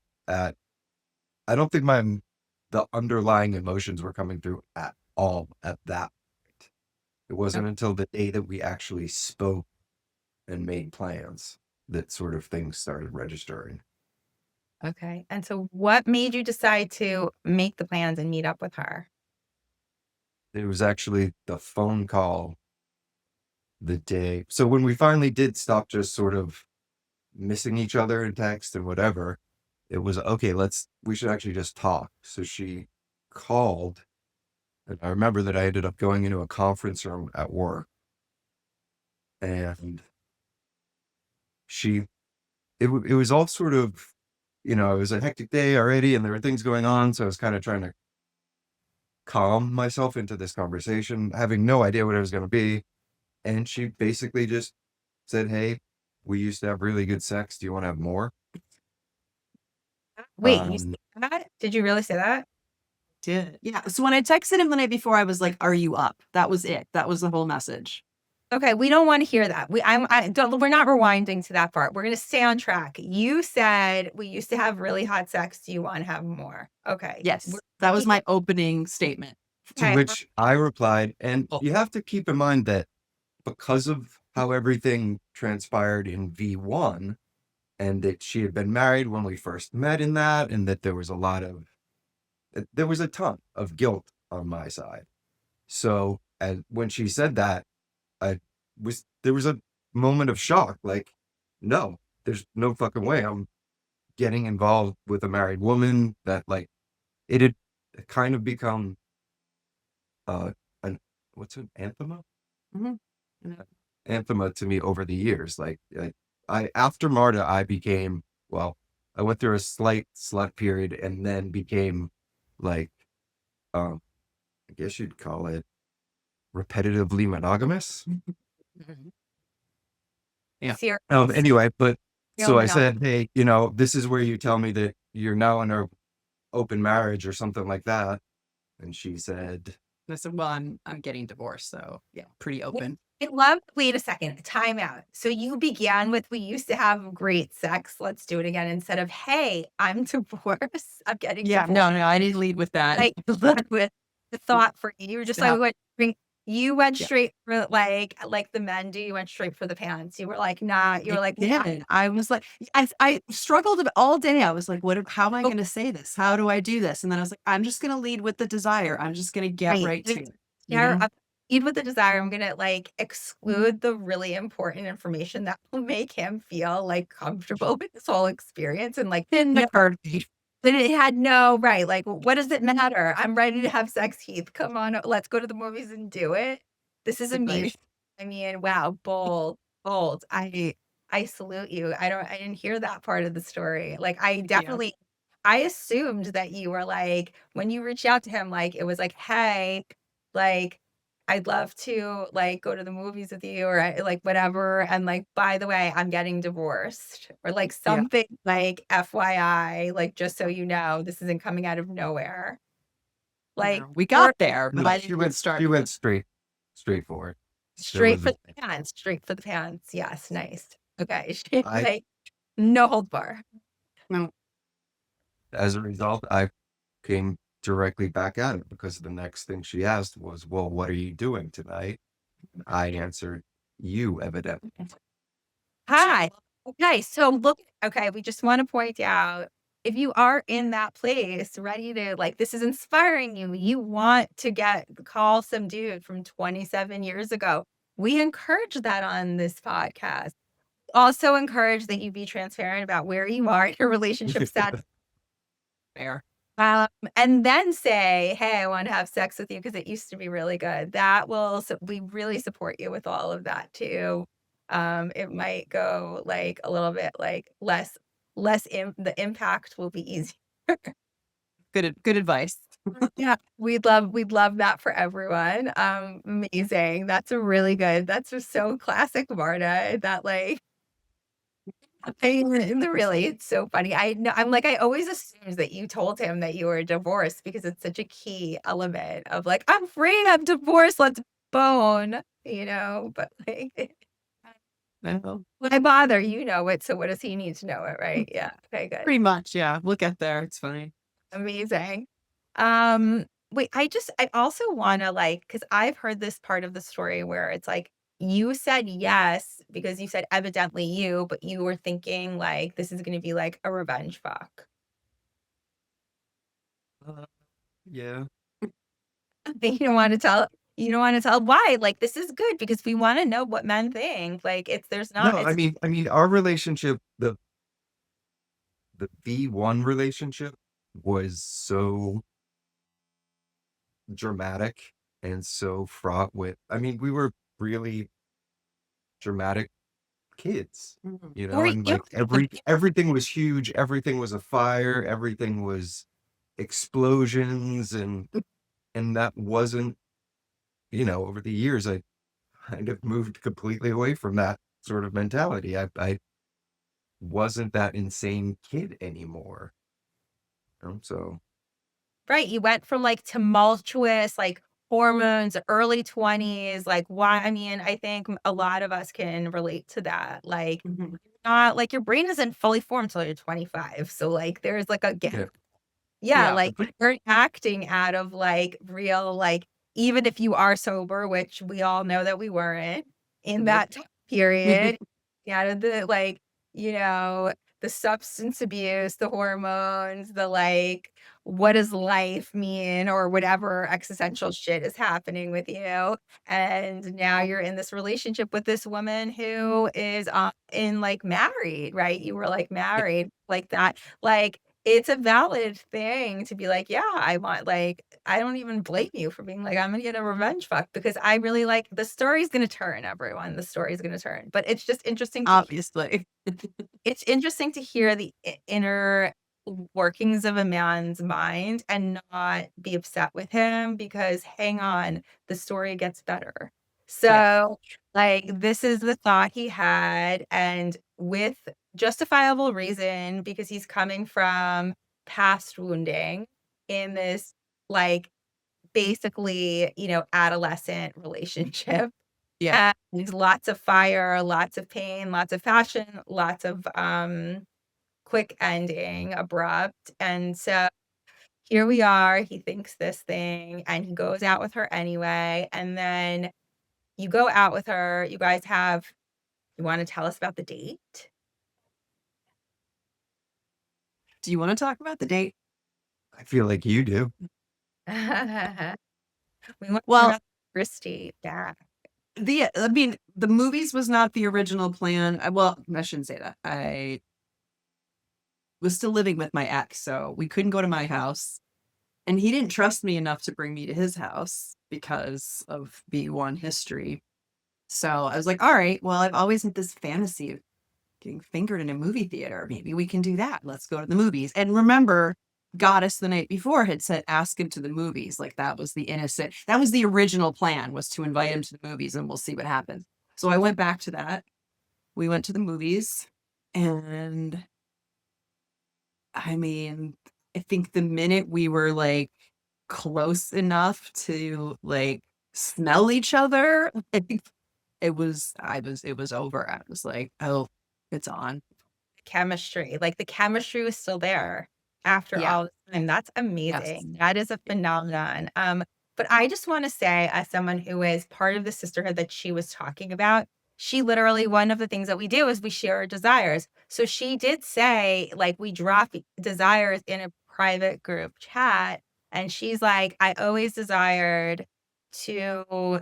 I don't think the underlying emotions were coming through at all at that point. It wasn't until the day that we actually spoke and made plans that sort of things started registering. Okay. And so what made you decide to make the plans and meet up with her? It was actually the phone call the day. So when we finally did stop just sort of missing each other in text and whatever, it was okay, we should actually just talk. So she called, and I remember that I ended up going into a conference room at work, and she it was all sort of, it was a hectic day already and there were things going on, so I was kind of trying to calm myself into this conversation, having no idea what it was going to be. And she basically just said, hey, we used to have really good sex, do you want to have more? Wait, you said that? Did you really say that? Did. Yeah. So when I texted him the night before, I was like, "Are you up?" That was it. That was the whole message. Okay, we don't want to hear that. I don't, we're not rewinding to that part. We're going to stay on track. You said we used to have really hot sex. Do you want to have more? Okay. Yes. That was my opening statement. To Okay. which I replied, and you have to keep in mind that because of how everything transpired in V1, and that she had been married when we first met in that, and that there was a ton of guilt on my side. So when she said that, there was a moment of shock. Like, no, there's no fucking way I'm getting involved with a married woman. That like it had kind of become an what's an anthema? Mm-hmm. Anthema to me over the years. Like I after Marta, I went through a slight slut period and then became like um I guess you'd call it repetitively monogamous. Yeah. Serious. Anyway, but so I Serial said, hey, this is where you tell me that you're now in an open marriage or something like that. And she said, And I said, "Well, I'm getting divorced, so yeah, pretty open." I love wait a second, time out. So you began with, "We used to have great sex, let's do it again," instead of, "Hey, I'm divorced. I'm getting Yeah, divorced." no, I didn't lead with that. Like, look with the thought for you. You were just like, Stop. what you went Yeah. straight for like the men do, you went straight for the pants. You were like, "Nah," you I were like, "Nah." did. I was like, I struggled all day. I was like, how am I going to say this? How do I do this? And then I was like, I'm just going to lead with the desire. I'm just going to get Right. right to it. You Share know? even with the desire, I'm gonna like exclude the really important information that will make him feel like comfortable with this whole experience and like In the no, curtain. then it had no right. Like, what does it matter? I'm ready to have sex, Heath. Come on, let's go to the movies and do it. This is amazing. Like, I mean, wow, bold, bold. I salute you. I didn't hear that part of the story. Like, yeah. I assumed that you were like, when you reached out to him, like, it was like, "Hey, like, I'd love to, like, go to the movies with you," or like, whatever, and, like, "By the way, I'm getting divorced," or, like, Yeah. something like, "FYI, like, just so you know, this isn't coming out of nowhere." Like, No, we or got there, but No, I didn't start. she went straight for it. There straight was for the pants, straight for the pants. Yes, nice. Okay, I like, no hold bar. No, as a result, I came directly back at her because the next thing she asked was, "Well, what are you doing tonight?" I answered, "You, evidently." Hi. Okay, so look okay, we just wanna point out, if you are in that place ready to like, this is inspiring you, you want to call some dude from 27 years ago, we encourage that on this podcast. Also encourage that you be transparent about where you are in your relationship status, fair. and then say, "Hey, I wanna have sex with you because it used to be really good." That will we really support you with all of that too. It might go, like, a little bit, like, less the impact will be easy. Good advice. Yeah, we'd love that for everyone. Amazing. That's a really good that's just so classic Marta that, like really, it's so funny. I know I'm like, I always assumed that you told him that you were divorced because it's such a key element of like, "I'm free, I'm divorced, let's bone," but like, Well, why bother? You know it, so what does he need to know it, right? Yeah, okay, good. pretty much, yeah. We'll get there. It's funny. Amazing. Wait, I also wanna like, because 'cause I've heard this part of the story where it's like, you said yes because you said evidently you, but you were thinking like this is gonna be like a revenge fuck. Uh, yeah. You don't wanna tell why, like, this is good because we wanna know what men think, like, there's not No, it's I mean, our relationship, the V1 relationship was so dramatic and so fraught with, I mean, we were really dramatic kids, Mhm. you know, or and you like everything was huge, everything was a fire, everything was explosions, and that wasn't, over the years I kind of moved completely away from that sort of mentality. I wasn't that insane kid anymore. So right, you went from, like, tumultuous, like, hormones, early 20s, like, why I mean, I think a lot of us can relate to that, like, Mhm. not like, your brain isn't fully formed till you're 25, so, like, there's, like, a gap. yeah, Yeah, Yeah. like, you're acting out of, like, real, like even if you are sober, which we all know that we weren't in Nope. that time period, out of the, like, you know, the substance abuse, the hormones, the, like, what does life mean or whatever existential shit is happening with you, and now you're in this relationship with this woman who is, like, married, right? You were, like, yeah, married like that, like it's a valid thing to be like, "Yeah, I want" like, I don't even blame you for being like, "I'm gonna get a revenge fuck," because I really like the story's gonna turn, everyone, the story's gonna turn, but Obviously. it's interesting to hear the inner workings of a man's mind and not be upset with him because hang on, the story gets better. Yeah. So, like, this is the thought he had, and with justifiable reason because he's coming from past wounding in this, like, basically, adolescent relationship. Yeah. And lots of fire, lots of pain, lots of passion, lots of quick ending, abrupt. And so here we are. He thinks this thing and he goes out with her anyway. And then you go out with her. You guys have, you want to tell us about the date? Do you want to talk about the date? I feel like you do. We want to hear Well, about Christy. Yeah. I mean, the movies was not the original plan. Well, I shouldn't say that. I was still living with my ex, so we couldn't go to my house. And he didn't trust me enough to bring me to his house because of B1 history. So I was like, all right, well, I've always had this fantasy of getting fingered in a movie theater. Maybe we can do that. Let's go to the movies. And remember, Goddess the night before had said, ask him to the movies. Like that was that was the original plan, was to invite him to the movies and we'll see what happens. So I went back to that. We went to the movies and I mean, I think the minute we were like close enough to like smell each other, like, it was over. I was like, oh, it's on. Chemistry. Like the chemistry was still there after Yeah. all this time. That's Yes. amazing. That is a phenomenon. But I just want to say, as someone who is part of the sisterhood that she was talking about, she literally, one of the things that we do is we share our desires. So she did say, like, we drop desires in a private group chat. And she's like, I always desired to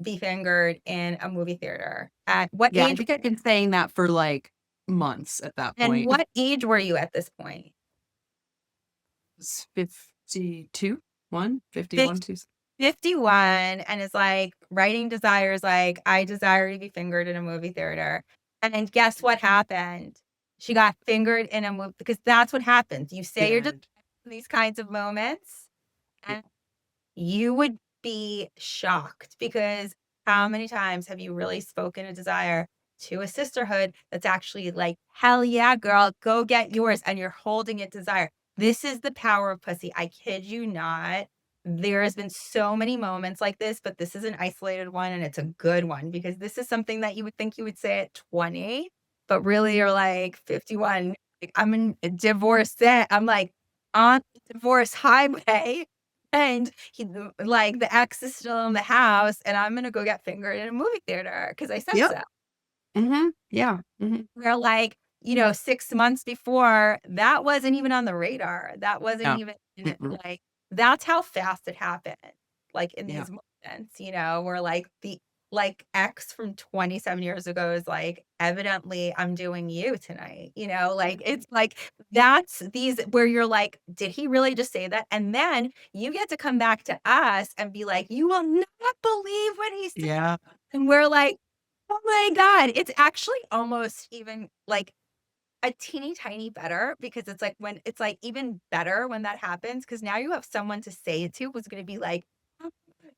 be fingered in a movie theater. At what Yeah, I age? think I've been saying that for like months at that And point. what age were you at this point? It's 52, 1, 51, Fif 2. 51, and is like writing desires like, I desire to be fingered in a movie theater. And then guess what happened? She got fingered in a movie because that's what happens. You say you're just And in these kinds of moments, yeah, and you would be shocked because how many times have you really spoken a desire to a sisterhood that's actually like, hell yeah, girl, go get yours, and you're holding it desire. This is the power of pussy. I kid you not. There has been so many moments like this, but this is an isolated one and it's a good one because this is something that you would think you would say at 20, but really you're like 51. Like, I'm in a divorce. I'm like on the divorce highway and like the ex is still in the house, and I'm gonna go get fingered in a movie theater because I said yep. so. Yeah. We're like, 6 months before, that wasn't even on the radar. That wasn't No. even Mm-mm. like, that's how fast it happened. Like in Yeah. these moments, where like the like X from 27 years ago is like, evidently I'm doing you tonight, like it's like that's these where you're like, did he really just say that? And then you get to come back to us and be like, you will not believe what he said. Yeah. And we're like, oh my God, it's actually almost even like a teeny tiny better because it's like when it's like even better when that happens because now you have someone to say it to who's going to be like,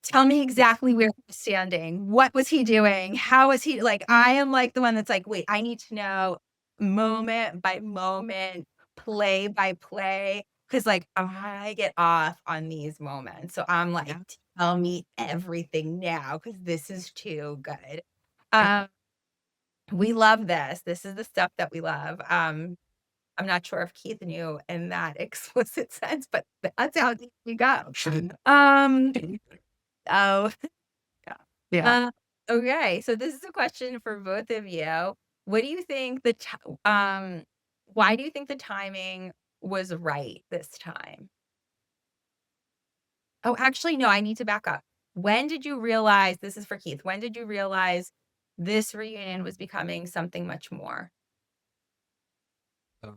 tell me exactly where he was standing. What was he doing? How was he like? I am like the one that's like, wait, I need to know moment by moment, play by play. Cause like I get off on these moments. So I'm like, Yeah. tell me everything now because this is too good. Yeah. Um, we love this. This is the stuff that we love. I'm not sure if Keith knew in that explicit sense, but that's how deep we go. Um, oh, Yeah. uh, okay. So this is a question for both of you. What do you think why do you think the timing was right this time? Oh, actually, no, I need to back up. When did you realize this is for Keith? When did you realize this reunion was becoming something much more? I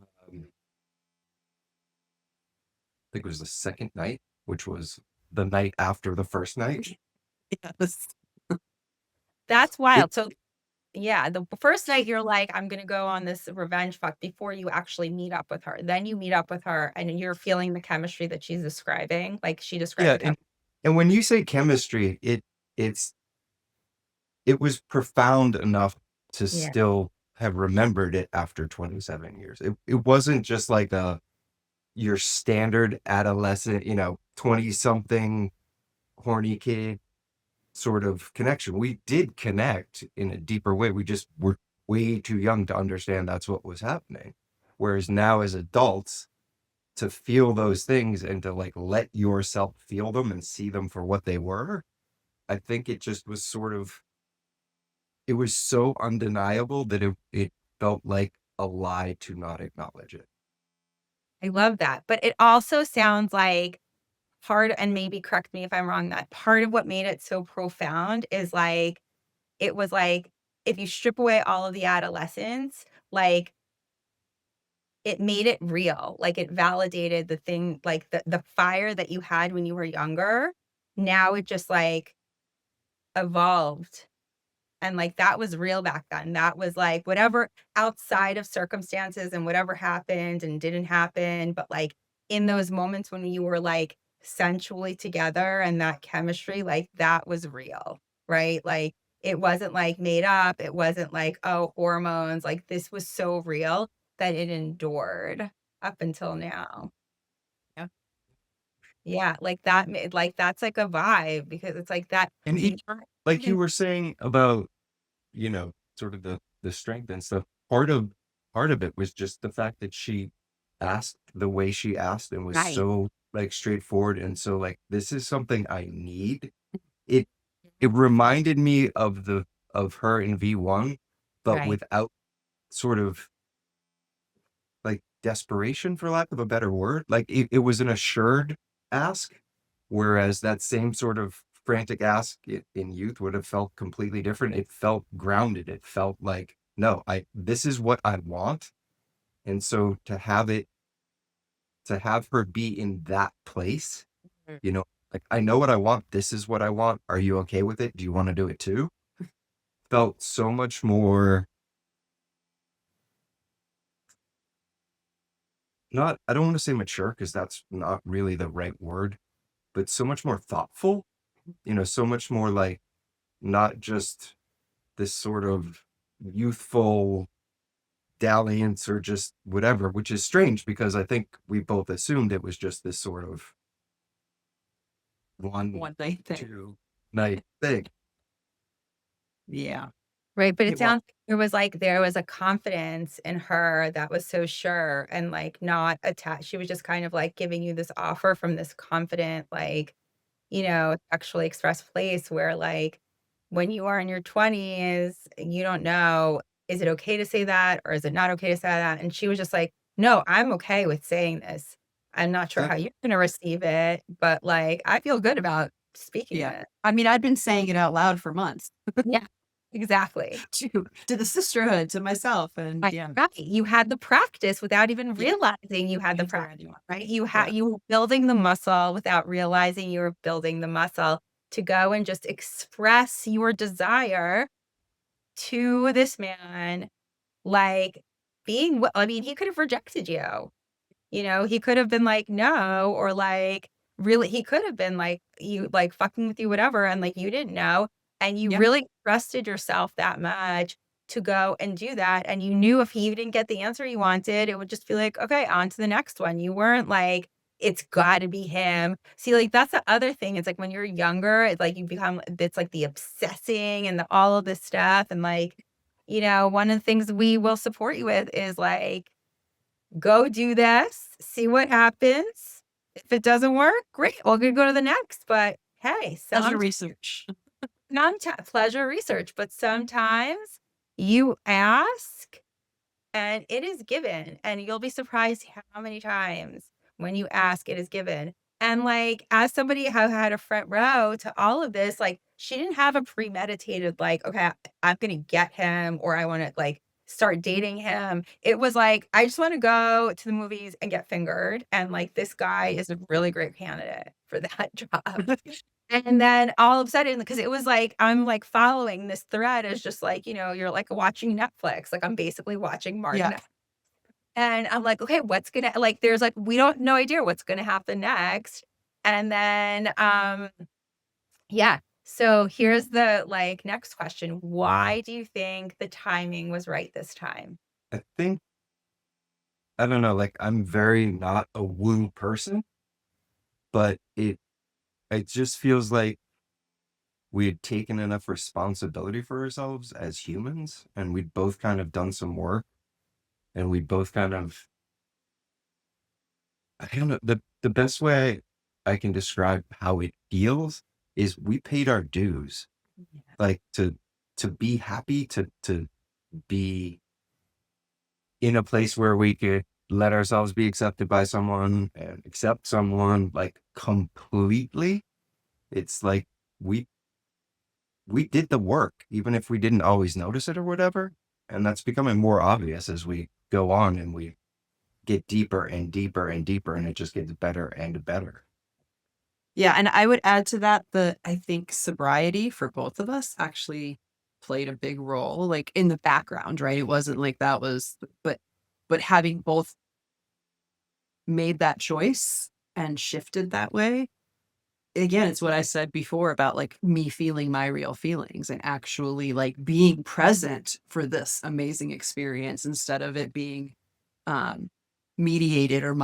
think it was the second night, which was the night after the first night. Yes. That's It, wild. So, yeah, the first night you're like, I'm gonna go on this revenge fuck before you actually meet up with her. Then you meet up with her and you're feeling the chemistry that she's describing. Like she described yeah, the chemistry. and when you say chemistry, it's it was profound enough to Yeah. still have remembered it after 27 years. It wasn't just like your standard adolescent, 20 something horny kid. sort of connection. We did connect in a deeper way. We just were way too young to understand that's what was happening. Whereas now as adults, to feel those things and to like let yourself feel them and see them for what they were, I think it just was sort of, it was so undeniable that it felt like a lie to not acknowledge it. I love that. But it also sounds like part, and maybe correct me if I'm wrong, that part of what made it so profound is like, it was like, if you strip away all of the adolescence, like it made it real. Like it validated the thing, like the fire that you had when you were younger. Now it just like evolved. And like that was real back then. That was like whatever outside of circumstances and whatever happened and didn't happen. But like in those moments when you were like sensually together and that chemistry, like that was real, right? Like it wasn't like made up. It wasn't like, oh, hormones. Like this was so real that it endured up until now. Yeah. Yeah. Like that, like that's like a vibe because it's like that. And You even like you were saying about, sort of the strength and stuff, part of it was just the fact that she asked the way she asked and was right, so like straightforward and so like, this is something I need. It reminded me of her in V1, but right. without sort of like desperation, for lack of a better word. Like it was an assured ask, whereas that same sort of frantic ask in youth would have felt completely different. It felt grounded. It felt like, no, this is what I want. And so to have her be in that place, Mhm. like, I know what I want. This is what I want. Are you okay with it? Do you want to do it too? Felt so much more, not, I don't want to say mature because that's not really the right word, but so much more thoughtful, so much more like not just this sort of youthful dalliance or just whatever, which is strange because I think we both assumed it was just this sort of one, One night thing. 2 night thing. Yeah. Right, but it It was. sounds like there was a confidence in her that was so sure and, like, not attached. She was just kind of, like, giving you this offer from this confident, like, sexually expressed place where, like, when you are in your 20s, you don't know, is it okay to say that or is it not okay to say that? And she was just like, "No, I'm okay with saying this. I'm not sure That how you're gonna receive it, but, like, I feel good about speaking Yeah. it." I mean, I'd been saying it out loud for months Yeah, exactly. to the sisterhood, to myself, and Right, yeah, right. You had the practice without even yeah, realizing you had the can't tell practice, anyone. right? Yeah, You were building the muscle without realizing you were building the muscle to go and just express your desire to this man, like, I mean, he could have rejected you. He could have been like, "No," or like, really he could have been like, you like, fucking with you, whatever, and, like, you didn't know, and you yeah, really trusted yourself that much to go and do that, and you knew if you didn't get the answer you wanted, it would just be like, "Okay, on to the next one." You weren't like, "It's gotta be him." See, like, that's the other thing, it's like when you're younger, it's like it's like the obsessing and all of this stuff, and, like, one of the things we will support you with is, like, go do this, see what happens. If it doesn't work, great. We're gonna go to the next. But hey, pleasure research. pleasure research, but sometimes you ask and it is given, and you'll be surprised how many times when you ask, it is given. And, like, as somebody who had a front row to all of this, like, she didn't have a premeditated, like, "Okay, I'm gonna get him," or, "I wanna, like, start dating him." It was like, "I just wanna go to the movies and get fingered, and, like, this guy is a really great candidate for that job." And then all of a sudden, because it was like, I'm like following this thread as just like, you're like watching Netflix. Like I'm basically watching Yeah, Marta. And I'm like, okay, what's gonna like there's like we don't no idea what's gonna happen next. And then yeah. So here's the like next question. Why do you think the timing was right this time? I think, I don't know, like, I'm very not a woo person, but it just feels like we had taken enough responsibility for ourselves as humans, and we'd both kind of done some work, and we both kind of, I don't know, the best way I can describe how it feels is we paid our dues, like to be happy, to be in a place where we could let ourselves be accepted by someone and accept someone like completely. It's like we we did the work, even if we didn't always notice it or whatever. And that's becoming more obvious as we go on and we get deeper and deeper and deeper, and it just gets better and better. Yeah, and I would add to that I think sobriety for both of us actually played a big role, like, in the background, right? It wasn't like that was but having both made that choice and shifted that way, again, it's what I said before about, like, me feeling my real feelings and actually, like, being present for this amazing experience instead of it being, um, mediated or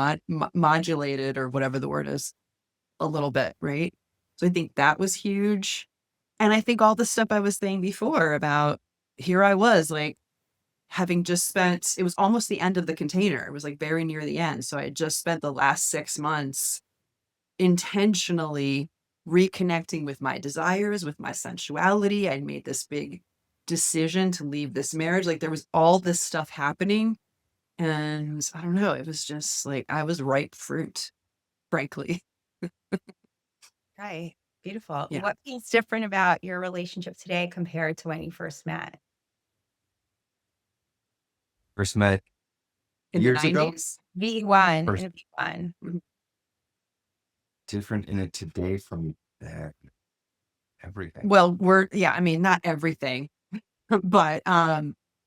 modulated or whatever the word is a little bit, right? So I think that was huge. And I think all the stuff I was saying before about here I was, like, having just spent it was almost the end of the container. It was, like, very near the end. So I had just spent the last 6 months intentionally reconnecting with my desires, with my sensuality. I'd made this big decision to leave this marriage. Like, there was all this stuff happening, and I don't know, it was just like I was ripe fruit, frankly. Right. Beautiful. Yeah. What feels different about your relationship today compared to when you first met? First met In the years ago, 90s? V1 first and V1. different in it today from that, everything. Well, I mean, not everything, but,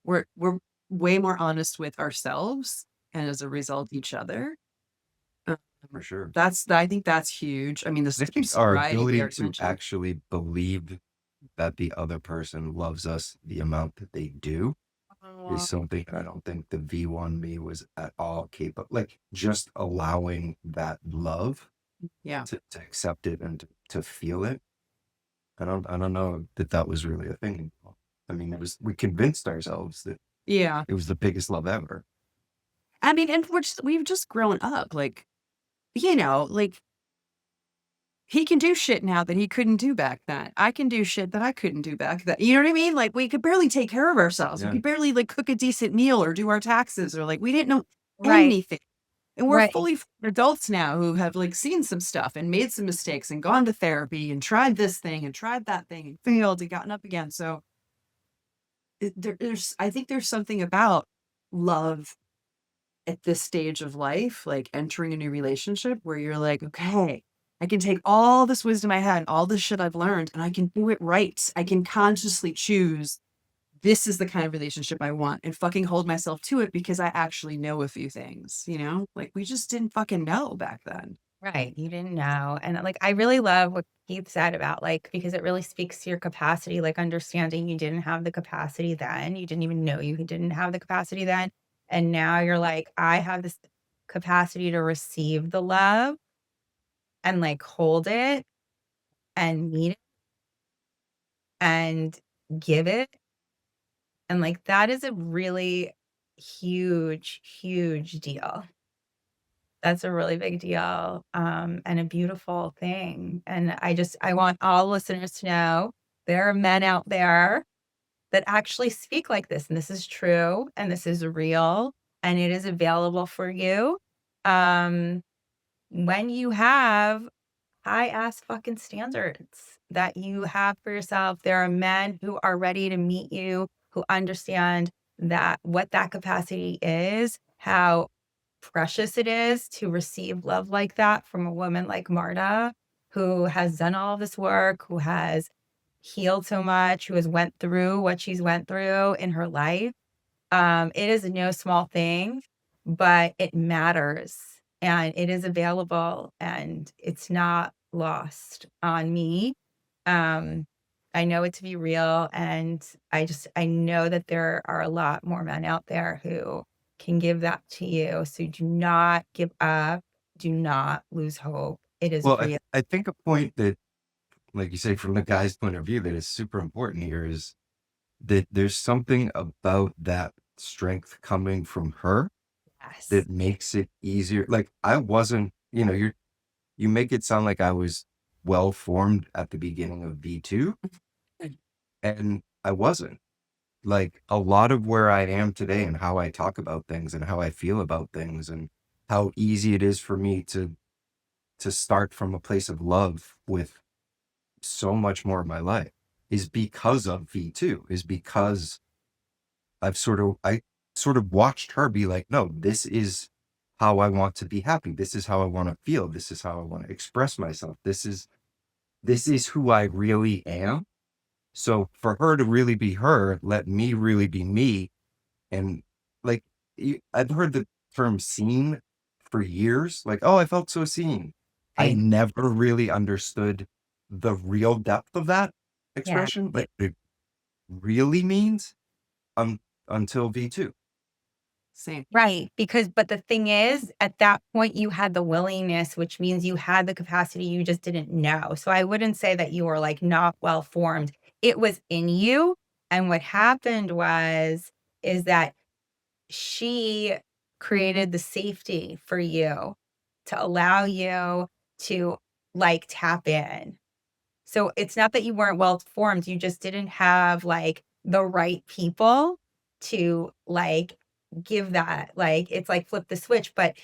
we're way more honest with ourselves and as a result, each other. Um, For sure. I think that's huge. I mean, this I is think our sobriety we ability already to mentioned. actually believe that the other person loves us the amount that they do is Oh, something I don't think the V1 me was at all capable. Like just allowing that love Yeah. to accept it and to feel it. I don't know that that was really a thing. I mean, we convinced ourselves that Yeah. it was the biggest love ever. I mean, and we've just grown up, like, like, he can do shit now that he couldn't do back then. I can do shit that I couldn't do back then. You know what I mean? Like, we could barely take care of ourselves. We Yeah. could barely, like, cook a decent meal or do our taxes or, like, we didn't know right. anything. And we're Right. fully adults now who have, like, seen some stuff and made some mistakes and gone to therapy and tried this thing and tried that thing and failed and gotten up again. So I think there's something about love at this stage of life, like entering a new relationship where you're like, okay, I can take all this wisdom I had and all this shit I've learned and I can do it right. I can consciously choose this is the kind of relationship I want and fucking hold myself to it because I actually know a few things, you know? Like we just didn't fucking know back then. Right. You didn't know. And like, I really love what Keith said about like, because it really speaks to your capacity, like understanding you didn't have the capacity then. You didn't even know you didn't have the capacity then. And now you're like, I have this capacity to receive the love and like hold it and meet it and give it. And like, that is a really huge, huge deal. That's a really big deal, and a beautiful thing, and I want all listeners to know there are men out there that actually speak like this, and this is true, and this is real, and it is available for you, um, when you have high ass fucking standards that you have for yourself. There are men who are ready to meet you, who understand that what that capacity is, how precious it is to receive love like that from a woman like Marta, who has done all this work, who has healed so much, who has went through what she's went through in her life. It is no small thing, but it matters and it is available and it's not lost on me. Um, I know it to be real, and I know that there are a lot more men out there who can give that to you. So do not give up. Do not lose hope. It is Well, real. I think a point that like you say, from the guy's point of view, that is super important here is that there's something about that strength coming from her Yes. that makes it easier. Like I wasn't, you make it sound like I was well formed at the beginning of V2, and I wasn't. Like a lot of where I am today and how I talk about things and how I feel about things and how easy it is for me to start from a place of love with so much more of my life is because of V2, is because I sort of watched her be like, no, this is how I want to be happy. This is how I want to feel. This is how I want to express myself. This is who I really am. So for her to really be her, let me really be me. And like, I've heard the term seen for years. Like, oh, I felt so seen. I I never really understood the real depth of that Yeah. expression, like it really means um, until V2. Same. Right, because but the thing is, at that point, you had the willingness, which means you had the capacity, you just didn't know. So I wouldn't say that you were, like, not well formed. It was in you, and what happened is that she created the safety for you to allow you to, like, tap in. So it's not that you weren't well formed, you just didn't have, like, the right people to, like, give that, like, it's like flip the switch, but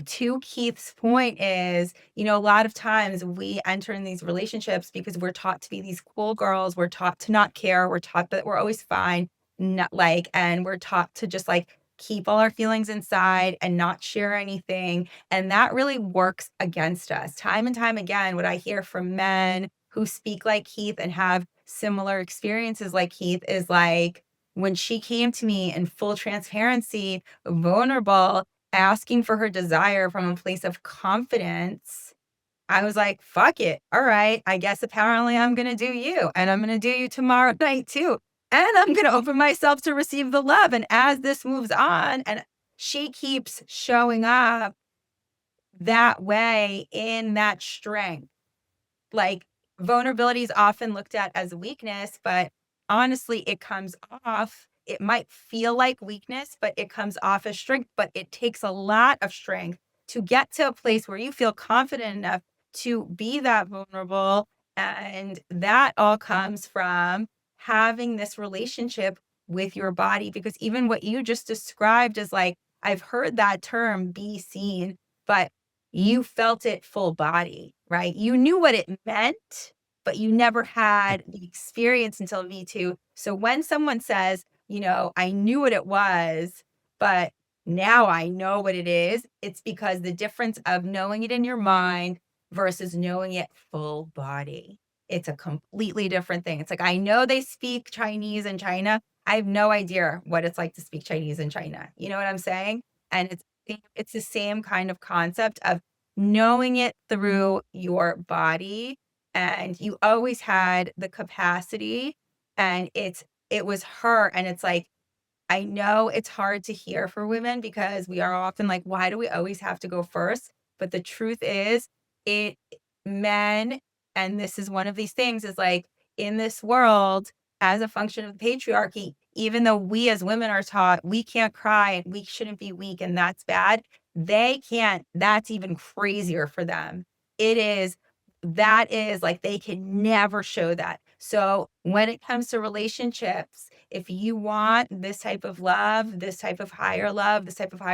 to Keith's point is, a lot of times we enter in these relationships because we're taught to be these cool girls, we're taught to not care, we're taught that we're always fine, not like and we're taught to just, like, keep all our feelings inside and not share anything, and that really works against us. Time and time again, what I hear from men who speak like Keith and have similar experiences like Keith is like, when she came to me in full transparency, vulnerable, asking for her desire from a place of confidence, I was like, fuck it. All right. I guess apparently I'm going to do you and I'm going to do you tomorrow night too. And I'm going to open myself to receive the love. And as this moves on and she keeps showing up that way in that strength, like, vulnerability is often looked at as weakness, but honestly, it comes off it might feel like weakness, but it comes off as strength, but it takes a lot of strength to get to a place where you feel confident enough to be that vulnerable, and that all comes from having this relationship with your body, because even what you just described is like, I've heard that term, "be seen," but you felt it full body, right? You knew what it meant, but you never had the experience until V2. So when someone says, I knew what it was, but now I know what it is, it's because the difference of knowing it in your mind versus knowing it full body. It's a completely different thing. It's like, I know they speak Chinese in China. I have no idea what it's like to speak Chinese in China. You know what I'm saying? And it's the same kind of concept of knowing it through your body, and you always had the capacity, and it was her, and it's like, I know it's hard to hear for women because we are often like, why do we always have to go first? But the truth is, it men, and this is one of these things, is like, in this world, as a function of patriarchy, even though we as women are taught we can't cry and we shouldn't be weak and that's bad, they can't. That's even crazier for them. It is that is like they can never show that. So when it comes to relationships, if you want this type of love, this type of higher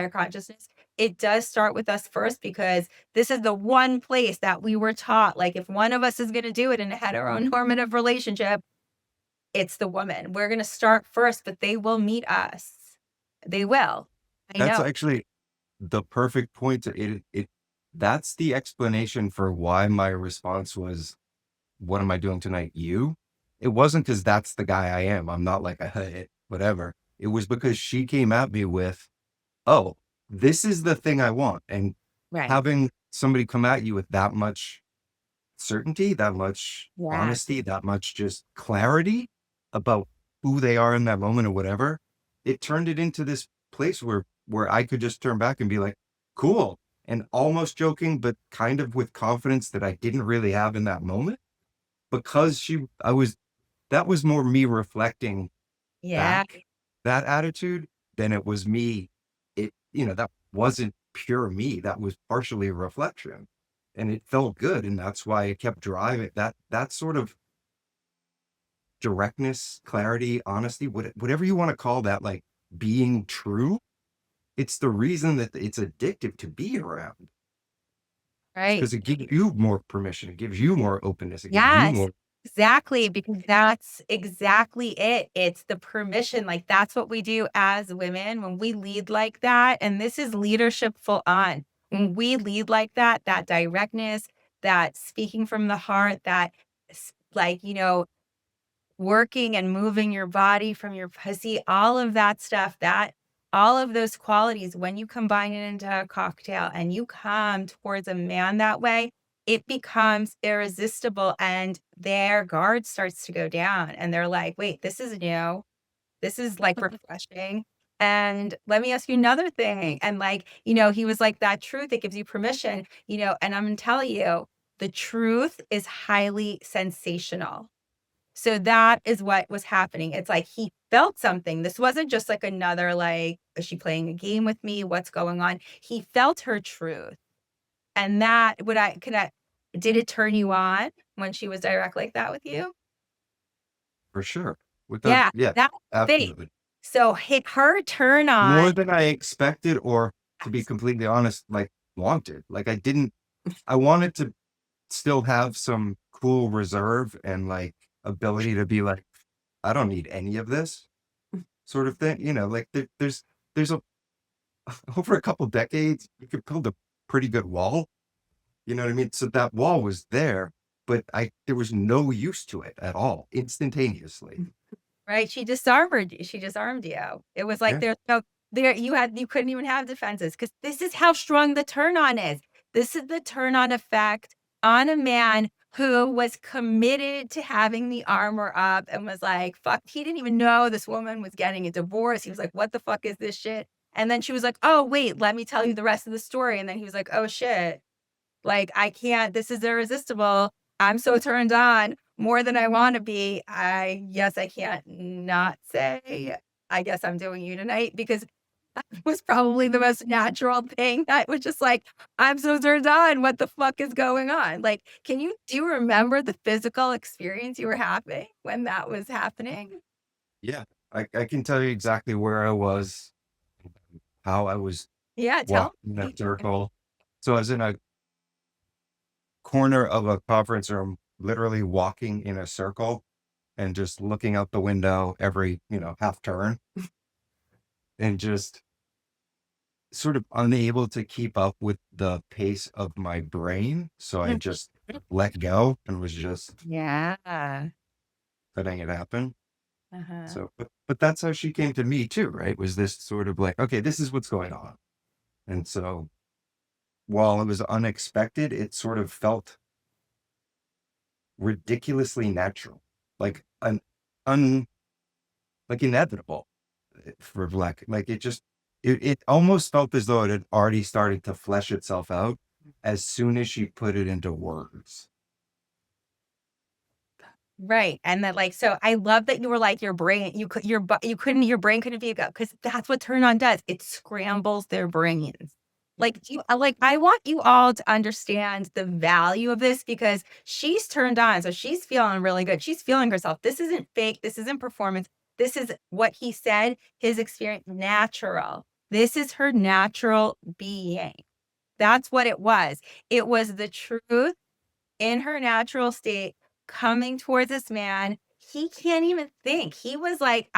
consciousness, it does start with us first, because this is the one place that we were taught. Like, if one of us is going to do it in a heteronormative relationship, it's the woman. We're going to start first, but they will meet us. They will. I That's know. actually the perfect point to it. That's the explanation for why my response was, what am I doing tonight? You? It wasn't because that's the guy I am. I'm not like a whatever. It was because she came at me with, oh, this is the thing I want. And Right. having somebody come at you with that much certainty, that much Yeah. honesty, that much just clarity about who they are in that moment or whatever, it turned it into this place where I could just turn back and be like, cool. And almost joking, but kind of with confidence that I didn't really have in that moment. because that was more me reflecting Yeah. back that attitude than it was me. That wasn't pure me. That was partially a reflection, and it felt good. And that's why I kept driving that sort of directness, clarity, honesty, whatever you want to call that, like being true. It's the reason that it's addictive to be around. Right. Because it gives you more permission. It gives you more openness. It gives you Yes, more. exactly, because that's exactly it. It's the permission. Like that's what we do as women when we lead like that. And this is leadership full on. When we lead like that directness, that speaking from the heart, like, working and moving your body from your pussy, all of that stuff, all of those qualities, when you combine it into a cocktail and you come towards a man that way, it becomes irresistible and their guard starts to go down. And they're like, wait, this is new. This is like refreshing. And let me ask you another thing. And like, he was like, that truth, it gives you permission, and I'm going to tell you, the truth is highly sensational. So that is what was happening. It's like he felt something. This wasn't just like another, like, is she playing a game with me? What's going on? He felt her truth. And that did it turn you on when she was direct like that with you? For sure. Yeah, Yeah, that thing. absolutely. So hit her turn More on. than I expected, or to be completely honest, like wanted. Like I wanted to still have some cool reserve and like ability to be like, I don't need any of this sort of thing. Like there's a over a couple decades, you could build a pretty good wall. You know what I mean? So that wall was there, but there was no use to it at all, instantaneously. Right, she disarmed you. It was like Yeah. you couldn't even have defenses because this is how strong the turn on is. This is the turn on effect on a man who was committed to having the armor up and was like, fuck, he didn't even know this woman was getting a divorce. He was like, what the fuck is this shit? And then she was like, oh, wait, let me tell you the rest of the story. And then he was like, oh shit. Like, I can't, this is irresistible. I'm so turned on more than I want to be. Yes, I can't not say, I guess I'm doing you tonight because that was probably the most natural thing. I was just like, I'm so turned on. What the fuck is going on? Like, do you remember the physical experience you were having when that was happening? Yeah. I can tell you exactly where I was, how I was Yeah, tell walking in me. that circle. So I was in a corner of a conference room, literally walking in a circle and just looking out the window every, half turn and just sort of unable to keep up with the pace of my brain. So I just let go and was just Yeah. letting it happen. Uh-huh. So, but that's how she came to me too, right? Was this sort of like, okay, this is what's going on. And so while it was unexpected, it sort of felt ridiculously natural, like an un like inevitable for like it almost felt as though it had already started to flesh itself out as soon as she put it into words. Right, and that, like, so I love that you were like, your brain your brain couldn't be go because that's what turn on does, it scrambles their brains. Like, I want you all to understand the value of this because she's turned on, so she's feeling really good, she's feeling herself, this isn't fake, this isn't performance, this is what he said, his experience, natural. This is her natural being. That's what it was the truth in her natural state coming towards this man. He can't even think. He was like,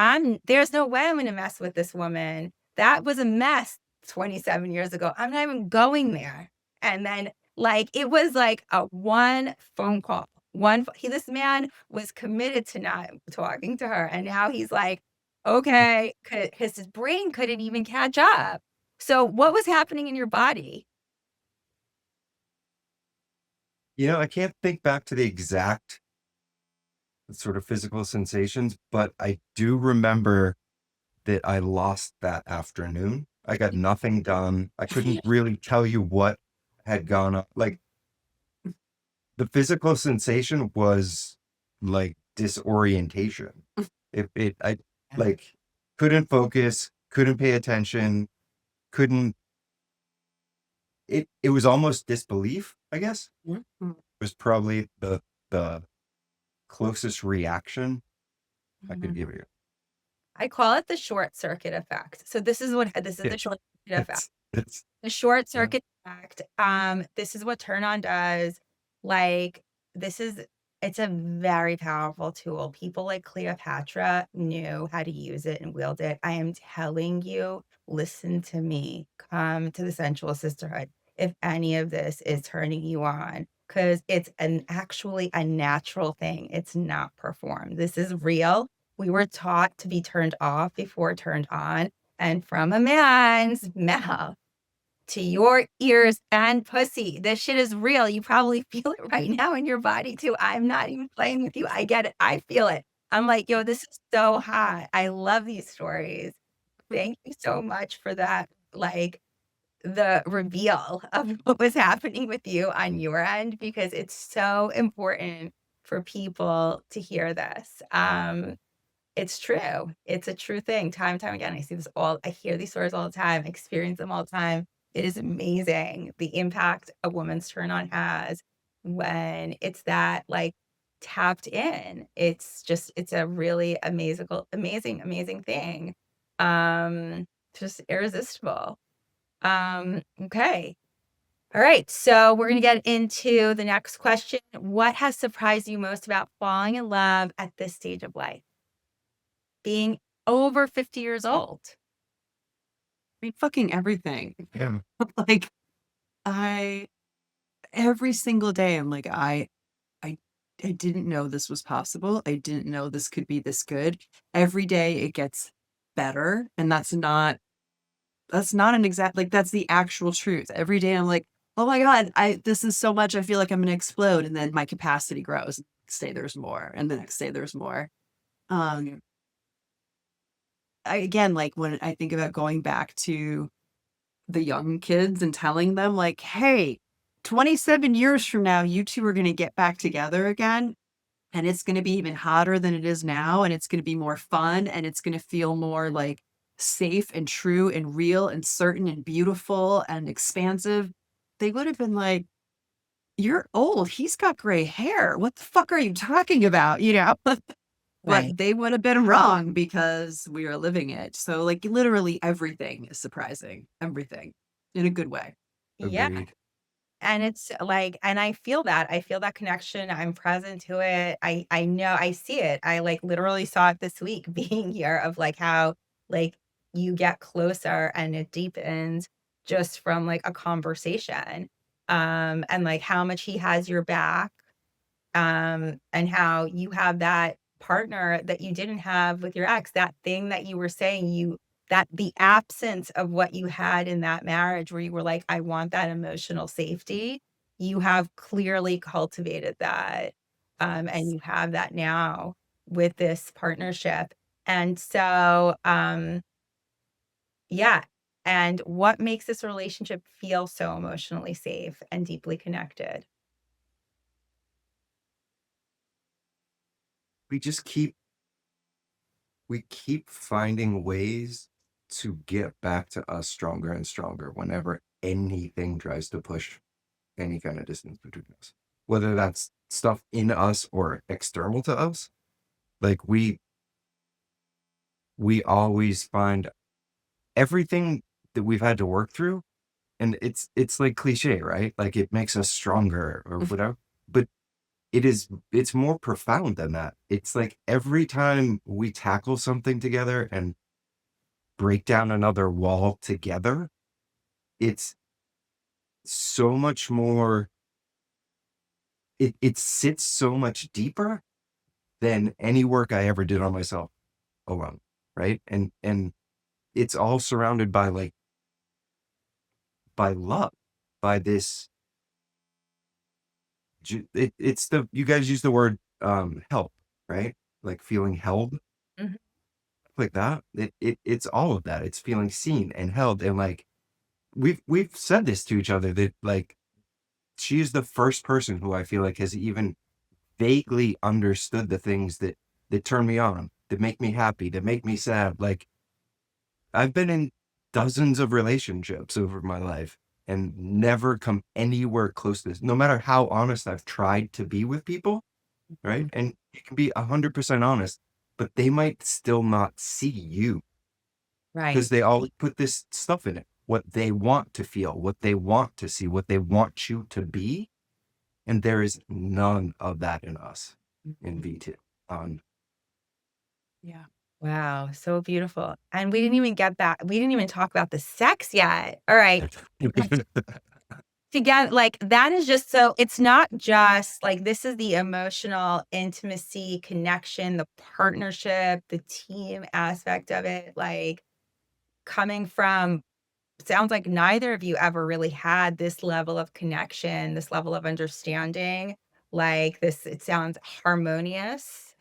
there's no way I'm going to mess with this woman. That was a mess 27 years ago. I'm not even going there. And then, like, it was like a one phone call. This man was committed to not talking to her. And now he's like, okay, because his brain couldn't even catch up. So, what was happening in your body? I can't think back to the exact sort of physical sensations, but I do remember that I lost that afternoon. I got nothing done. I couldn't really tell you what had gone on. Like the physical sensation was like disorientation. I like couldn't focus, couldn't pay attention, couldn't. It was almost disbelief, I guess. Was probably the closest reaction I could give you. I call it the short circuit effect. So this is Yeah, the short circuit effect. it's The short yeah. circuit effect. This is what turn on does. Like this is it's a very powerful tool. People like Cleopatra knew how to use it and wield it. I am telling you, listen to me. Come to the sensual sisterhood. If any of this is turning you on, because it's actually a natural thing. It's not performed. This is real. We were taught to be turned off before turned on. And from a man's mouth to your ears and pussy. This shit is real. You probably feel it right now in your body too. I'm not even playing with you. I get it. I feel it. I'm like, yo, this is so hot. I love these stories. Thank you so much for that. Like the reveal of what was happening with you on your end, because it's so important for people to hear this. It's true. It's a true thing. Time and time again. I hear these stories all the time, I experience them all the time. It is amazing the impact a woman's turn on has when it's that like tapped in. It's a really amazing thing. Just irresistible. Okay. All right. So we're going to get into the next question. What has surprised you most about falling in love at this stage of life? Being over 50 years old. I mean, fucking everything. Yeah. Like every single day, I'm like, I didn't know this was possible. I didn't know this could be this good. Every day it gets better. And that's not an exact, like, that's the actual truth. Every day I'm like, oh my God, this is so much. I feel like I'm going to explode. And then my capacity grows. The next day there's more. And the next day there's more. Um, again, like when I think about going back to the young kids and telling them like, hey, 27 years from now, you two are going to get back together again. And it's going to be even hotter than it is now. And it's going to be more fun. And it's going to feel more like safe and true and real and certain and beautiful and expansive. They would have been like, you're old. He's got gray hair. What the fuck are you talking about? You know? Right. But they would have been wrong because we are living it. So like literally everything is surprising. Everything in a good way. Yeah. Agreed. And it's like, and I feel that. I feel that connection. I'm present to it. I know I see it. I like literally saw it this week being here of like how like you get closer and it deepens just from like a conversation. And like how much he has your back, and how you have that partner that you didn't have with your ex, that thing that you were saying that the absence of what you had in that marriage where you were like, I want that emotional safety. You have clearly cultivated that. And you have that now with this partnership. And so, yeah. And what makes this relationship feel so emotionally safe and deeply connected? We just keep finding ways to get back to us stronger and stronger whenever anything tries to push any kind of distance between us, whether that's stuff in us or external to us. Like we always find everything that we've had to work through, and it's like cliche, right? Like it makes us stronger or whatever, but it's more profound than that. It's like every time we tackle something together and break down another wall together, it's so much more. It sits so much deeper than any work I ever did on myself alone, right? And it's all surrounded by like by love, by this. It's the you guys use the word help, right? Like feeling held, Mhm. like that. It's all of that. It's feeling seen and held, and like we've said this to each other that like she is the first person who I feel like has even vaguely understood the things that turn me on, that make me happy, that make me sad. Like, I've been in dozens of relationships over my life and never come anywhere close to this, no matter how honest I've tried to be with people, right? And you can be 100% honest, but they might still not see you Right. because they all put this stuff in it, what they want to feel, what they want to see, what they want you to be. And there is none of that in us in V2. Yeah. Wow, so beautiful. And we didn't even get back. We didn't even talk about the sex yet. All right. To get like that is just so it's not just like this is the emotional intimacy, connection, the partnership, the team aspect of it. Like coming from sounds like neither of you ever really had this level of connection, this level of understanding. Like this, it sounds harmonious.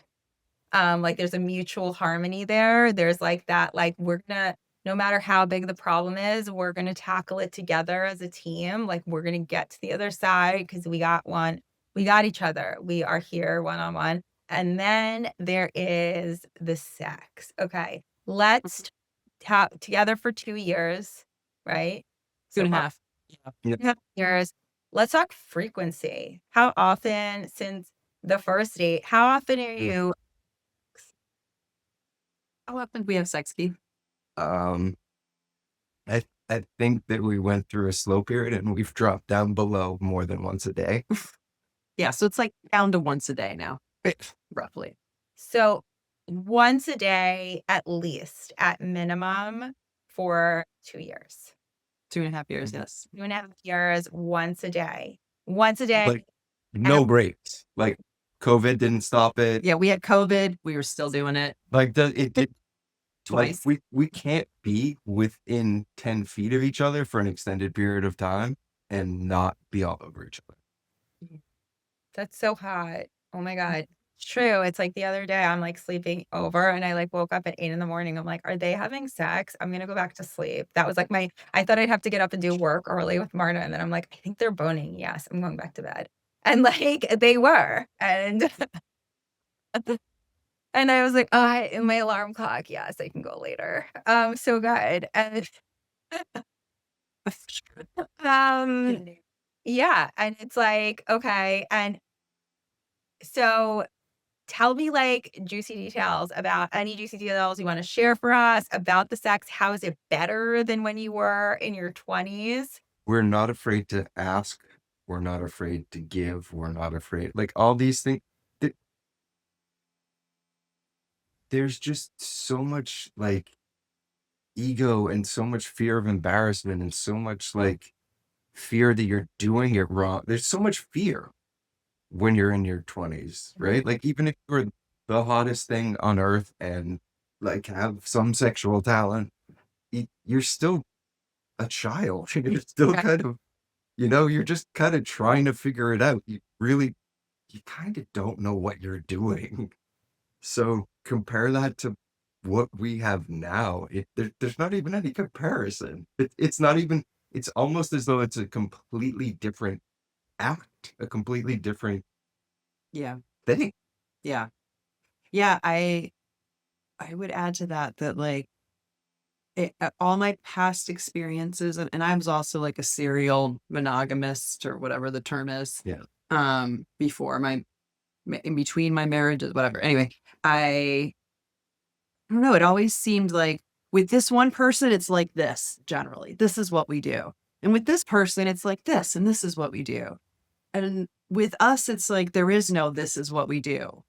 Like there's a mutual harmony there. There's like that, like we're gonna, no matter how big the problem is, we're gonna tackle it together as a team. Like we're gonna get to the other side because we got each other. We are here one on one. And then there is the sex. Okay. Let's tap together for 2 years, right? Two So and a far, half. Yeah. 2.5 years. Let's talk frequency. How often since the first date, how often are you How often do we have sex, Keith? Um, I think that we went through a slow period and we've dropped down below more than once a day. Yeah, so it's like down to once a day now, roughly. So once a day, at least, at minimum, for 2 years. 2.5 years, yes. 2.5 years, once a day. Once a day. Like, no breaks. Like, COVID didn't stop it. Yeah, we had COVID. We were still doing it Like, it like twice. we can't be within 10 feet of each other for an extended period of time and not be all over each other. That's so hot. Oh my God. It's true. It's like the other day, I'm like sleeping over and I like woke up at 8 in the morning. I'm like, are they having sex? I'm gonna go back to sleep. That was like I thought I'd have to get up and do work early with Marta. And then I'm like, I think they're boning. Yes, I'm going back to bed. And like they were. And and I was like, oh, in my alarm clock, yes, I can go later. So good. And um yeah. And it's like, okay. And so tell me like juicy details about any juicy details you want to share for us about the sex. How is it better than when you were in your 20s? We're not afraid to ask. We're not afraid to give. We're not afraid. Like, all these things. th- There's just so much like ego and so much fear of embarrassment and so much like fear that you're doing it wrong. There's so much fear when you're in your 20s, right? Like, even if you're the hottest thing on earth and like have some sexual talent, you're still a child. You're still Right. kind of, you're just kind of trying to figure it out. You kind of don't know what you're doing. So compare that to what we have now. There's not even any comparison. It's not even, it's almost as though it's a completely different act, a completely different Yeah. thing. Yeah. Yeah. I would add to that like all my past experiences, and I was also like a serial monogamist or whatever the term is. Yeah. Before in between my marriages, whatever. Anyway, I don't know. It always seemed like with this one person, it's like this generally. This is what we do. And with this person, it's like this, and this is what we do. And with us, it's like there is no this is what we do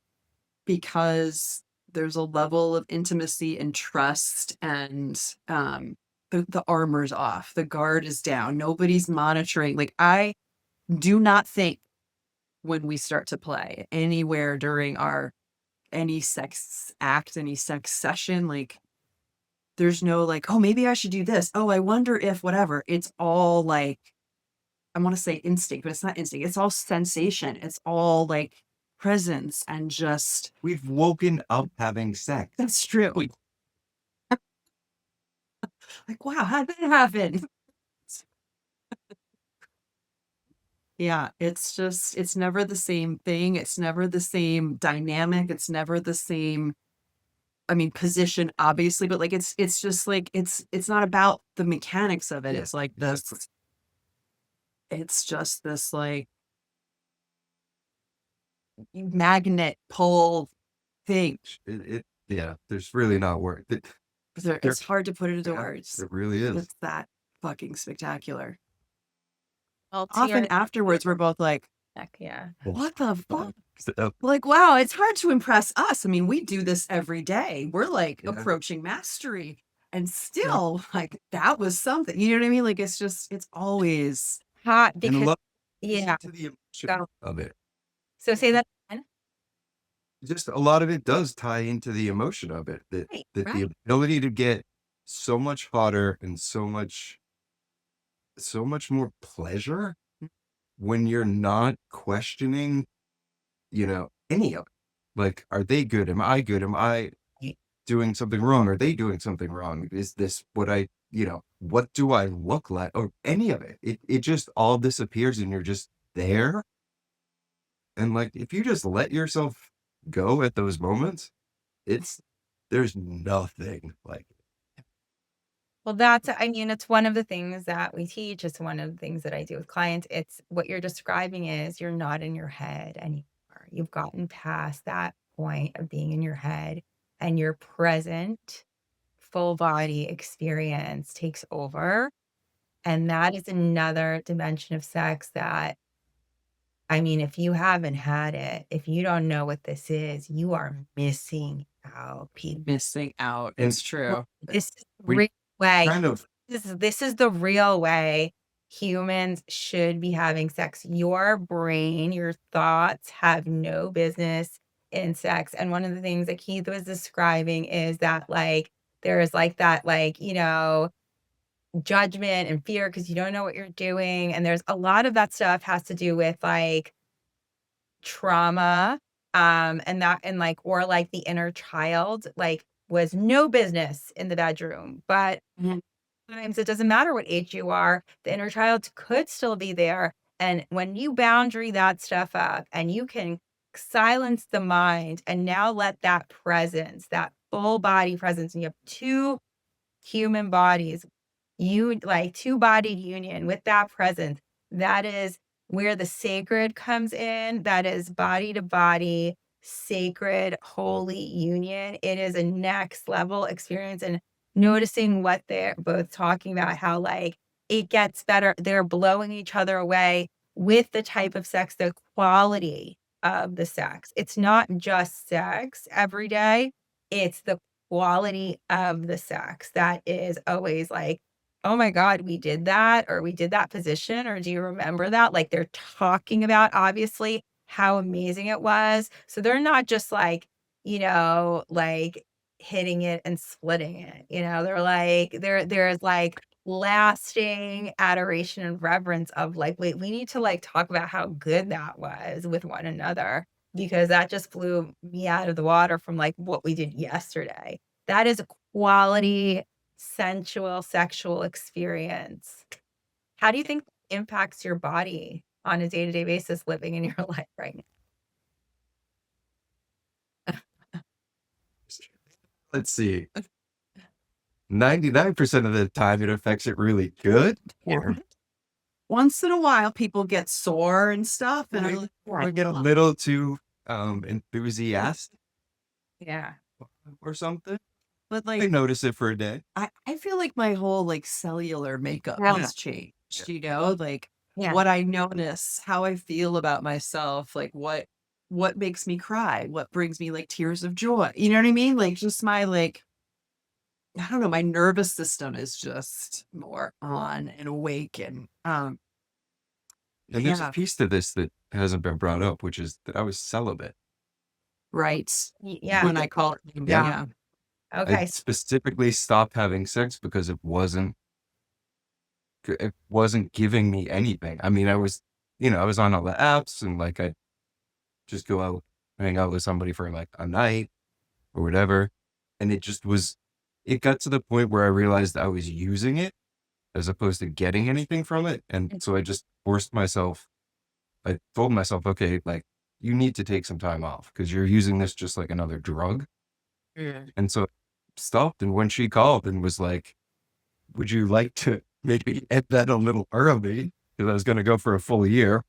because there's a level of intimacy and trust, and the armor's off, the guard is down, nobody's monitoring. Like, I do not think when we start to play anywhere during any sex act, any sex session, like there's no like, oh, maybe I should do this. Oh, I wonder if whatever. It's all like, I want to say instinct, but it's not instinct. It's all sensation. It's all like presence and just, We've woken up having sex. that's true. Like, wow, how'd that happen? Yeah, it's never the same thing. It's never the same dynamic. It's never the same, I mean, position, obviously, but like it's just like it's not about the mechanics of it. Yeah, It's like exactly. this, it's just this like magnet pull thing. Yeah, there's really not word. There, It's hard to put it into yeah, words. it really is. It's that fucking spectacular. Well, to Often your afterwards, we're both like, neck, yeah. what the fuck? So, Like, wow, it's hard to impress us. I mean, we do this every day. We're like yeah. approaching mastery. And still, like, that was something. You know what I mean? Like, it's always Hot And a because lot yeah. to the emotion Go. of it. So say that again. Just a lot of it does tie into the emotion of it. That Right, that the right. ability to get so much hotter and so much more pleasure when you're not questioning, any of it. Like, are they good? Am I good? Am I doing something wrong? Are they doing something wrong? Is this what what do I look like? Or any of it. It just all disappears and you're just there. And like, if you just let yourself go at those moments, there's nothing like it. Well, I mean, it's one of the things that we teach. It's one of the things that I do with clients. It's what you're describing is you're not in your head anymore. You've gotten past that point of being in your head and your present full body experience takes over. And that is another dimension of sex that, I mean, if you haven't had it, if you don't know what this is, you are missing out, people. missing out. And It's true. This is the we real way. kind of, This is the real way humans should be having sex. Your brain, your thoughts have no business in sex. And one of the things that Keith was describing is that like there is like that like, judgment and fear because you don't know what you're doing. And there's a lot of that stuff has to do with like trauma, and that and like or like the inner child like was no business in the bedroom. But sometimes it doesn't matter what age you are, the inner child could still be there. And when you boundary that stuff up and you can silence the mind and now let that presence, that full body presence, and you have two human bodies, you like two body union with that presence. That is where the sacred comes in. That is body to body, sacred, holy union. It is a next level experience. And noticing what they're both talking about, how like it gets better. They're blowing each other away with the type of sex, the quality of the sex. It's not just sex every day, it's the quality of the sex that is always like, "Oh my god, we did that," or "We did that position," or "Do you remember that?" Like, they're talking about, obviously, how amazing it was. So they're not just like, like, hitting it and splitting it, They're like there's, like, lasting adoration and reverence of, like, "Wait, we need to, like, talk about how good that was with one another because that just blew me out of the water from, like, what we did yesterday." That is a quality sensual, sexual experience. How do you think it impacts your body on a day-to-day basis living in your life right now? let's see, 99% of the time it affects it really good. Or Once in a while, people get sore and stuff, and I'm like, we get a little too enthusiastic Yeah. or something. but I like, notice it for a day. I feel like my whole like cellular makeup Yeah. has changed. Yeah. Like Yeah. what I notice, how I feel about myself, like what makes me cry, what brings me like tears of joy. You know what I mean? Like just my like I don't know, my nervous system is just more on and awake and And there's a yeah, piece to this that hasn't been brought up, which is that I was celibate. right. Yeah. When I call it Yeah. yeah. I Okay. specifically stopped having sex because it wasn't giving me anything. I mean, I was on all the apps and like I just go out, hang out with somebody for like a night or whatever. And it got to the point where I realized I was using it as opposed to getting anything from it. And so I just forced myself I told myself, okay, like you need to take some time off because you're using this just like another drug. And so I stopped. And when she called and was like, would you like to maybe end that a little early? Because I was going to go for a full year.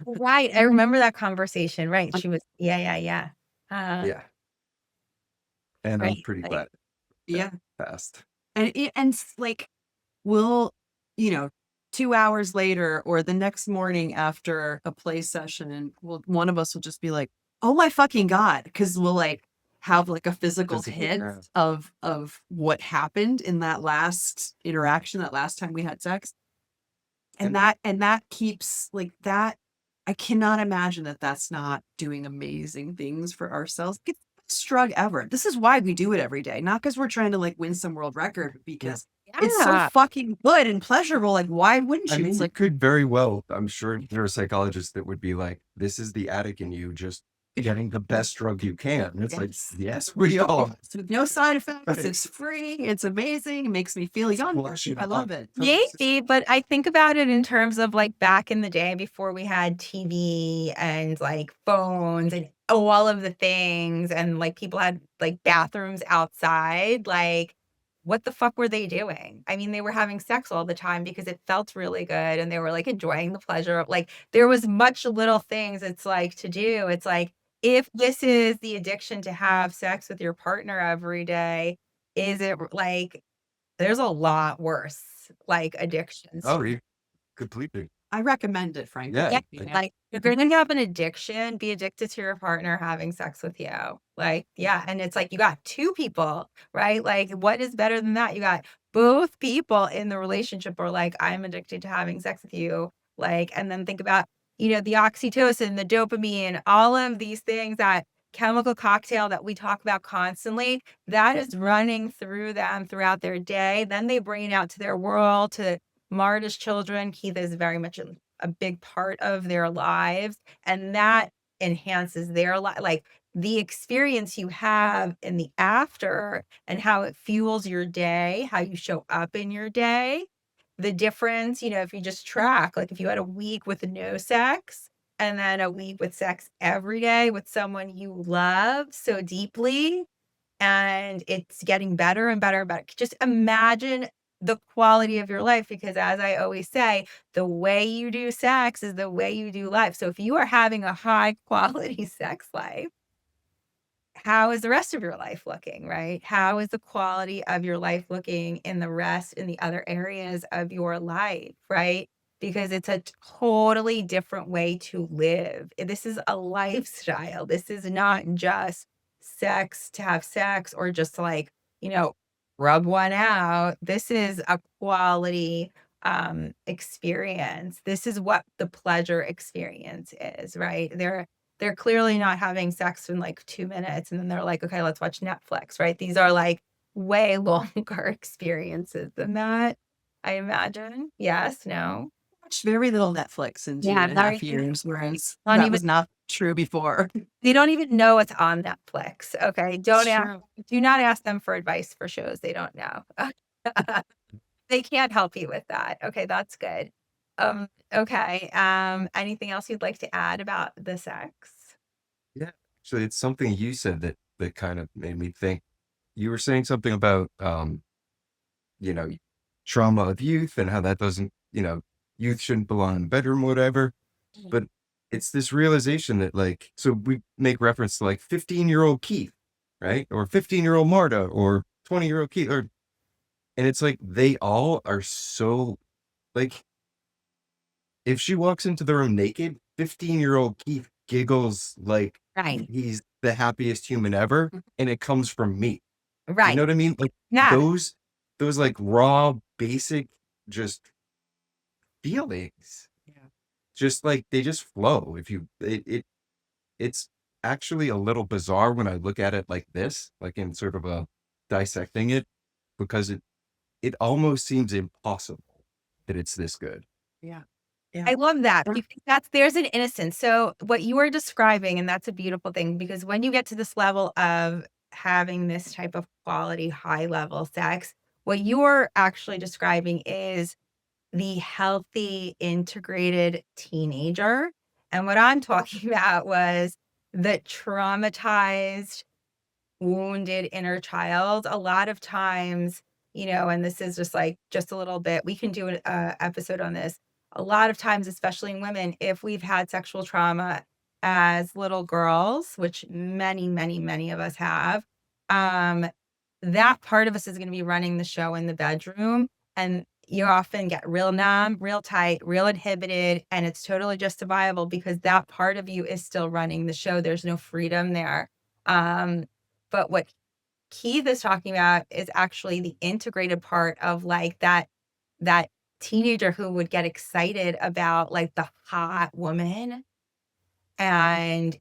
Right. I remember that conversation. Right. She was, yeah. Yeah. And I'm Right. pretty Like, glad Yeah. that passed. And like, we'll, 2 hours later or the next morning after a play session, and one of us will just be like, oh my fucking God. Cause we'll like have like a physical hit Yeah. of what happened in that last interaction, that last time we had sex. And that keeps like that. I cannot imagine that that's not doing amazing things for ourselves. It's the best drug ever. This is why we do it every day, not because we're trying to like win some world record, but because it's so yeah. fucking good and pleasurable. Like, why wouldn't I you? mean, It's you like, could very well, I'm sure there are psychologists that would be like, this is the addict in you just getting the best drug you can. And it's like, yes, yes, we all. with no side effects. Right. It's free. It's amazing. It makes me feel young. Flushing I love up. it. Maybe, but I think about it in terms of like back in the day before we had TV and like phones and all of the things, and like people had like bathrooms outside. Like, what the fuck were they doing? I mean, they were having sex all the time because it felt really good and they were like enjoying the pleasure of like, there was much little things it's like to do. It's like, if this is the addiction to have sex with your partner every day, is it like, there's a lot worse, like, addictions. Oh, you completely. I recommend it, frankly. Yeah. Yeah, like, if you're gonna have an addiction, be addicted to your partner having sex with you. Like, yeah, and it's like you got 2 people, right? Like, what is better than that? You got both people in the relationship are like, "I'm addicted to having sex with you." Like, and then think about, the oxytocin, the dopamine, all of these things, that chemical cocktail that we talk about constantly, that is running through them throughout their day. Then they bring it out to their world, to Marta's children. Keith is very much a big part of their lives, and that enhances their life. Like, the experience you have in the after and how it fuels your day, how you show up in your day, the difference, if you just track, like if you had a week with no sex and then a week with sex every day with someone you love so deeply, and it's getting better and better and better. Just imagine the quality of your life, because as I always say, the way you do sex is the way you do life. So if you are having a high quality sex life, how is the rest of your life looking, right? How is the quality of your life looking in the other areas of your life, right? Because it's a totally different way to live. This is a lifestyle. This is not just sex to have sex or just to like, rub one out. This is a quality experience. This is what the pleasure experience is, right? They're clearly not having sex in like 2 minutes and then they're like, okay, let's watch Netflix, right? These are like way longer experiences than that, I imagine. Yes, no. Watched very little Netflix in two Yeah, and a half years, whereas not that even, was not true before. they don't even know it's on Netflix. Okay. It's true. Do not ask them for advice for shows they don't know. They can't help you with that. Okay, that's good. Okay. Anything else you'd like to add about the sex? Yeah. So it's something you said that kind of made me think. You were saying something about, you know, trauma of youth and how that doesn't, youth shouldn't belong in the bedroom, whatever. But it's this realization that like, so we make reference to like 15-year-old Keith, right? Or 15-year-old Marta or 20-year-old Keith, and it's like, they all are so like, if she walks into the room naked, 15-year-old Keith giggles like Right. he's the happiest human ever. And it comes from me. You know Right. what I mean? Like Yeah. those like raw, basic, just feelings. Yeah. Just like they just flow. It's actually a little bizarre when I look at it like this, like in sort of a dissecting it, because it almost seems impossible that it's this good. Yeah. I love that because there's an innocence. So what you are describing, and that's a beautiful thing, because when you get to this level of having this type of quality, high level sex, what you're actually describing is the healthy, integrated teenager. And what I'm talking about was the traumatized, wounded inner child. A lot of times, and this is just like just a little bit, we can do an episode on this. A lot of times, especially in women, if we've had sexual trauma as little girls, which many, many, many of us have, um, that part of us is going to be running the show in the bedroom. And you often get real numb, real tight, real inhibited, and it's totally justifiable because that part of you is still running the show. There's no freedom there. But what Keith is talking about is actually the integrated part of like that teenager who would get excited about like the hot woman and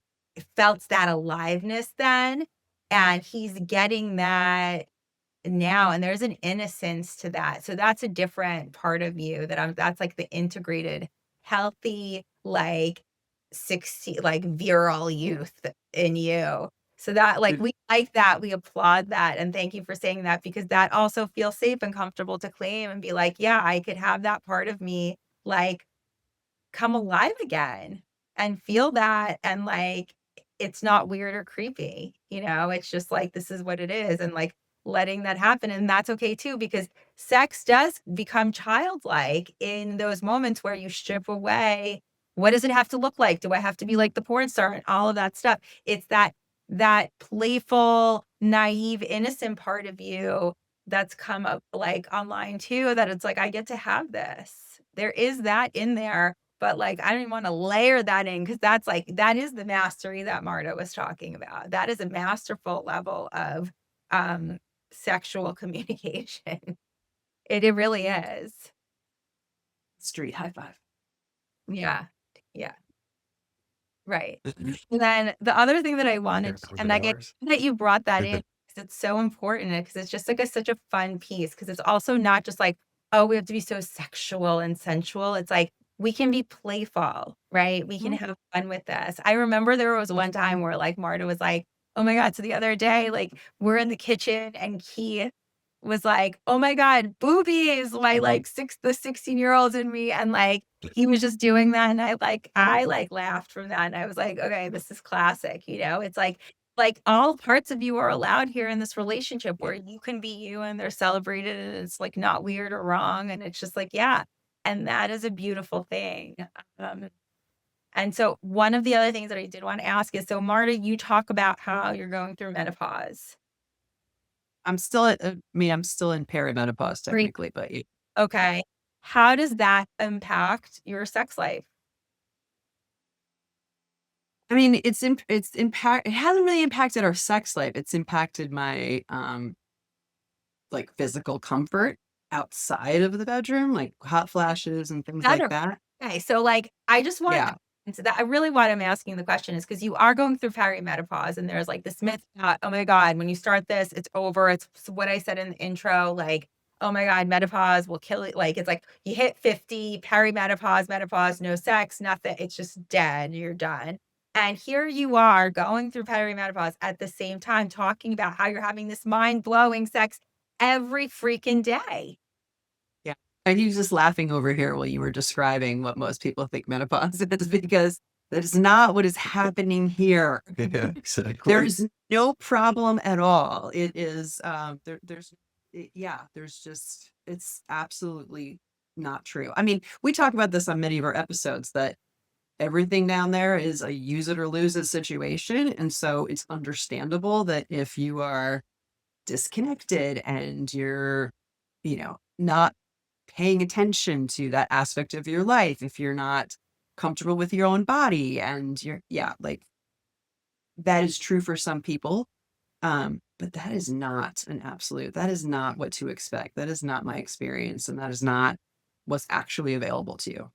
felt that aliveness then. And he's getting that now, and there's an innocence to that. So that's a different part of you that's like the integrated, healthy, like 60, like virile youth in you. So that like we like that, we applaud that. And thank you for saying that because that also feels safe and comfortable to claim and be like, yeah, I could have that part of me like come alive again and feel that. And like, it's not weird or creepy, it's just like, this is what it is. And like letting that happen. And that's okay too, because sex does become childlike in those moments where you strip away. What does it have to look like? Do I have to be like the porn star and all of that stuff? It's that playful, naive, innocent part of you that's come up like online too, that it's like, I get to have this. There is that in there, but like, I don't even want to layer that in because that's like, that is the mastery that Marta was talking about. That is a masterful level of um, sexual communication. It really is. Street high five. Yeah. Yeah. Right. And then the other thing that I wanted, and I get that you brought that in because it's so important because it's just like such a fun piece because it's also not just like, oh, we have to be so sexual and sensual. It's like we can be playful, right? We can have fun with this. I remember there was one time where like Marta was like, oh my God. So the other day, like we're in the kitchen and Keith was like, oh my God, boobies, my like the 16-year-olds in me. And like, he was just doing that. And I laughed from that. And I was like, okay, this is classic. It's like all parts of you are allowed here in this relationship where you can be you and they're celebrated and it's like not weird or wrong. And it's just like, yeah. And that is a beautiful thing. And so one of the other things that I did want to ask is, so Marta, you talk about how you're going through menopause. I'm still I'm still in perimenopause technically, but Okay. How does that impact your sex life? I mean, it hasn't really impacted our sex life. It's impacted my like physical comfort outside of the bedroom, like hot flashes and things like that. Okay. So like, I just want Yeah. to that. I really why I'm asking the question is because you are going through perimenopause and there's like this myth that, oh my God, when you start this, it's over. It's what I said in the intro, like, oh my God, menopause will kill it. Like, it's like you hit 50, perimenopause, menopause, no sex, nothing. It's just dead. You're done. And here you are going through perimenopause at the same time, talking about how you're having this mind blowing sex every freaking day. Yeah. And he was just laughing over here while you were describing what most people think menopause is because that is not what is happening here. Yeah, exactly. There's no problem at all. It is, there's just, it's absolutely not true. I mean, we talk about this on many of our episodes that everything down there is a use it or lose it situation. And so it's understandable that if you are disconnected and you're, not paying attention to that aspect of your life, if you're not comfortable with your own body and like that is true for some people. But that is not an absolute. That is not what to expect. That is not my experience. And that is not what's actually available to you.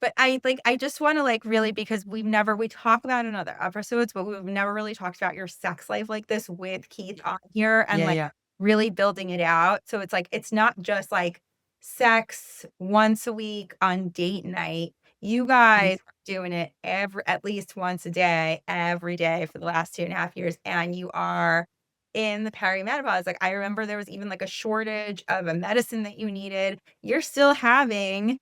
But I just want to like really, because we talk about it in other episodes, but we've never really talked about your sex life like this with Keith on here and like really building it out. So it's like, it's not just like sex once a week on date night. You guys are doing it at least once a day, every day for the last 2.5 years. And you are in the perimenopause. Like I remember there was even like a shortage of a medicine that you needed. You're still having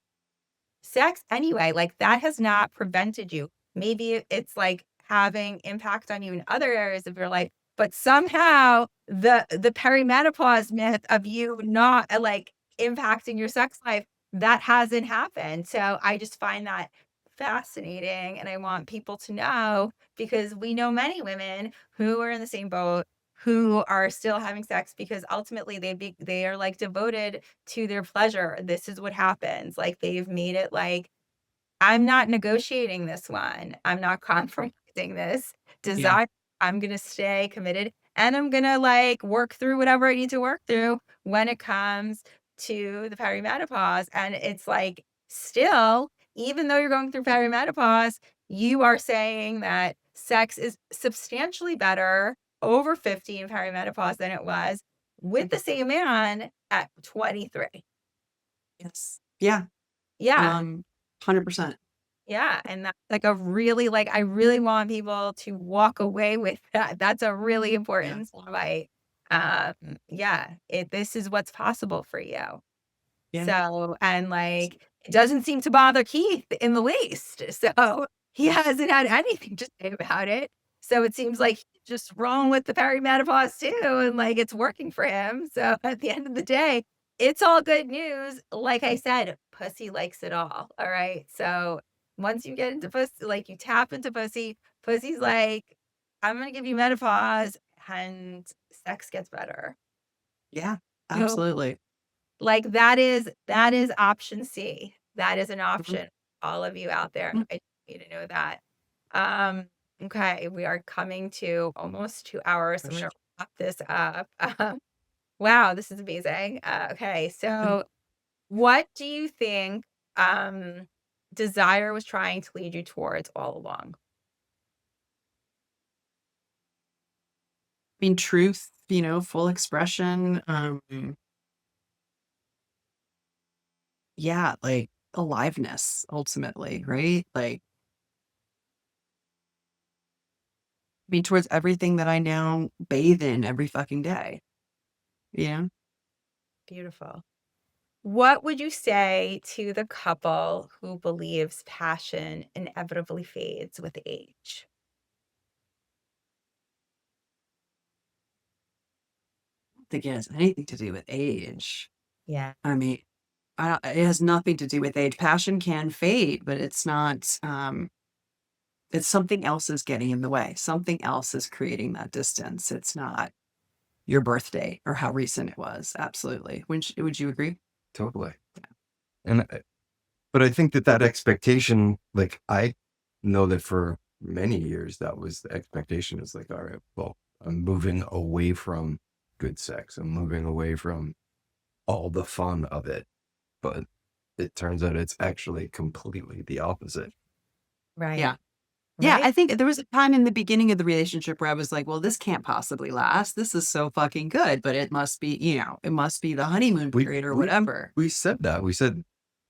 sex anyway. Like that has not prevented you. Maybe it's like having impact on you in other areas of your life, but somehow the perimenopause myth of you not like impacting your sex life, that hasn't happened. So I just find that fascinating. And I want people to know because we know many women who are in the same boat who are still having sex because ultimately they are like devoted to their pleasure. This is what happens. Like they've made it like I'm not negotiating this one. I'm not compromising this Yeah. desire. I'm going to stay committed and I'm going to like work through whatever I need to work through when it comes to the perimenopause. And it's like still, even though you're going through perimenopause, you are saying that sex is substantially better over 50 in perimenopause than it was with the same man at 23. Yes. Yeah. Yeah. 100%. Yeah, and that's like a really like I really want people to walk away with that. That's a really Yeah. important soundbite. Yeah, this is what's possible for you. Yeah. So, and like it doesn't seem to bother Keith in the least. So he hasn't had anything to say about it. So it seems like he's just rolling with the perimenopause too, and like it's working for him. So at the end of the day, it's all good news. Like I said, pussy likes it all right. So once you get into pussy, like you tap into pussy, pussy's like, I'm gonna give you menopause, and sex gets better. Yeah. So Absolutely. like that is option C. That is an Mhm. option. All of you out there, Mhm. I need to know that. Um, okay, we are coming to almost 2 hours. So I'm gonna wrap this up. Wow, this is amazing. Okay, so what do you think desire was trying to lead you towards all along? I mean, truth, full expression. Yeah, like aliveness ultimately, right? Like, I mean, towards everything that I now bathe in every fucking day. Yeah. Beautiful. What would you say to the couple who believes passion inevitably fades with age? I don't think it has anything to do with age. Yeah. I mean, it has nothing to do with age. Passion can fade, but it's not, it's something else is getting in the way. Something else is creating that distance. It's not your birthday or how recent it was. Absolutely. Would you agree? Totally. And but I think that that expectation, like I know that for many years that was the expectation. Is like, all right, well, I'm moving away from good sex. I'm moving away from all the fun of it. But it turns out it's actually completely the opposite. Right. Yeah. Yeah, Right? I think there was a time in the beginning of the relationship where I was like, well, this can't possibly last. This is so fucking good, but it must be, it must be the honeymoon We period or we whatever. we said that. We said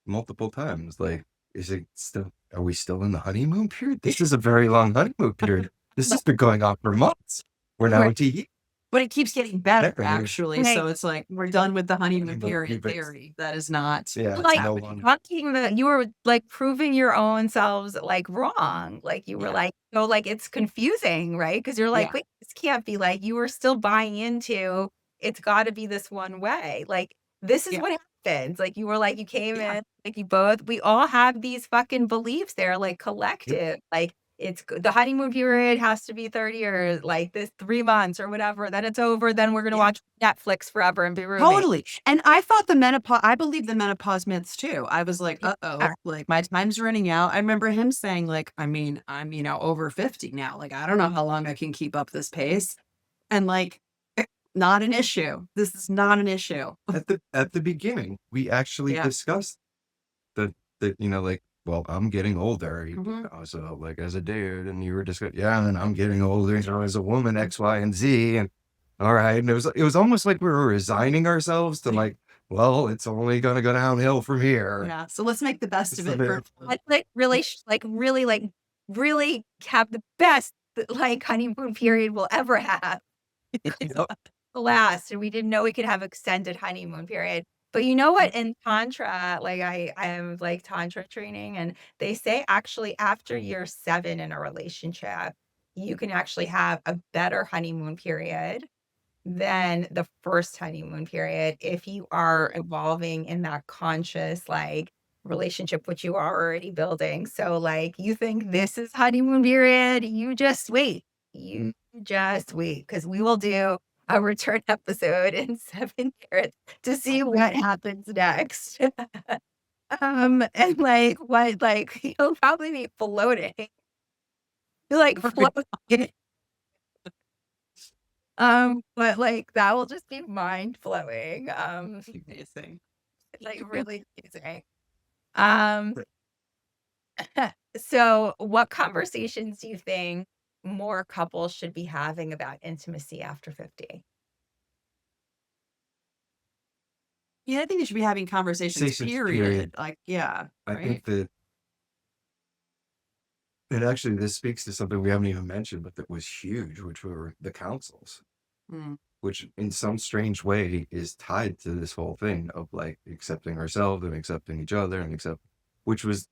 multiple times, like, is it still, are we still in the honeymoon period? This is a very long honeymoon period. This has been going on for months. We're now Right. into years. But it keeps getting better, Right. actually. Right. So it's like we're done with the honeymoon Honeymoon period period. theory. That is not Yeah, what's it's Like no happening. longer. talking that you were like proving your own selves like wrong. Like you were Yeah. like, like it's confusing, right? Because you're like, Yeah. wait, this can't be like you were still buying into it's gotta be this one way. Like this is Yeah. what happens. Like you were like, you came Yeah. in, like you both, we all have these fucking beliefs there, like Yep. collective. Like the honeymoon period has to be 30 or like this 3 months or whatever. Then it's over. Then we're gonna Yeah. watch Netflix forever and be roommates. Totally. And I believe the menopause myths too. I was like, uh-oh, like my time's running out. I remember him saying, like, I mean, I'm, over 50 now. Like, I don't know how long I can keep up this pace. And like, not an issue. This is not an issue. At the beginning, we actually Yeah. discussed that like, well, I'm getting older, Mhm. so like as a dude, and you were just yeah, and I'm getting older, as a woman, X, Y, and Z, and all right, and it was almost like we were resigning ourselves to like, well, it's only gonna go downhill from here. Yeah. So let's make the best of So it for Like really, really have the best like honeymoon period we'll ever have. It's Yep. the last, and we didn't know we could have extended honeymoon period. But you know what? In Tantra, like I have like Tantra training, and they say actually after year 7 in a relationship, you can actually have a better honeymoon period than the first honeymoon period if you are evolving in that conscious like relationship which you are already building. So like you think this is honeymoon period, you just wait. You just wait because we will do a return episode in 7 years to see what happens next. And like what like you'll probably be floating. You're like floating. But like that will just be mind blowing. Amazing. Like really amazing. Um, so what conversations do you think more couples should be having about intimacy after 50? Yeah, I think they should be having conversations, Conversations, period. period. Like, yeah, I right? think that, and actually this speaks to something we haven't even mentioned, but that was huge, which were the councils, Mm. which in some strange way is tied to this whole thing of like accepting ourselves and accepting each other and which was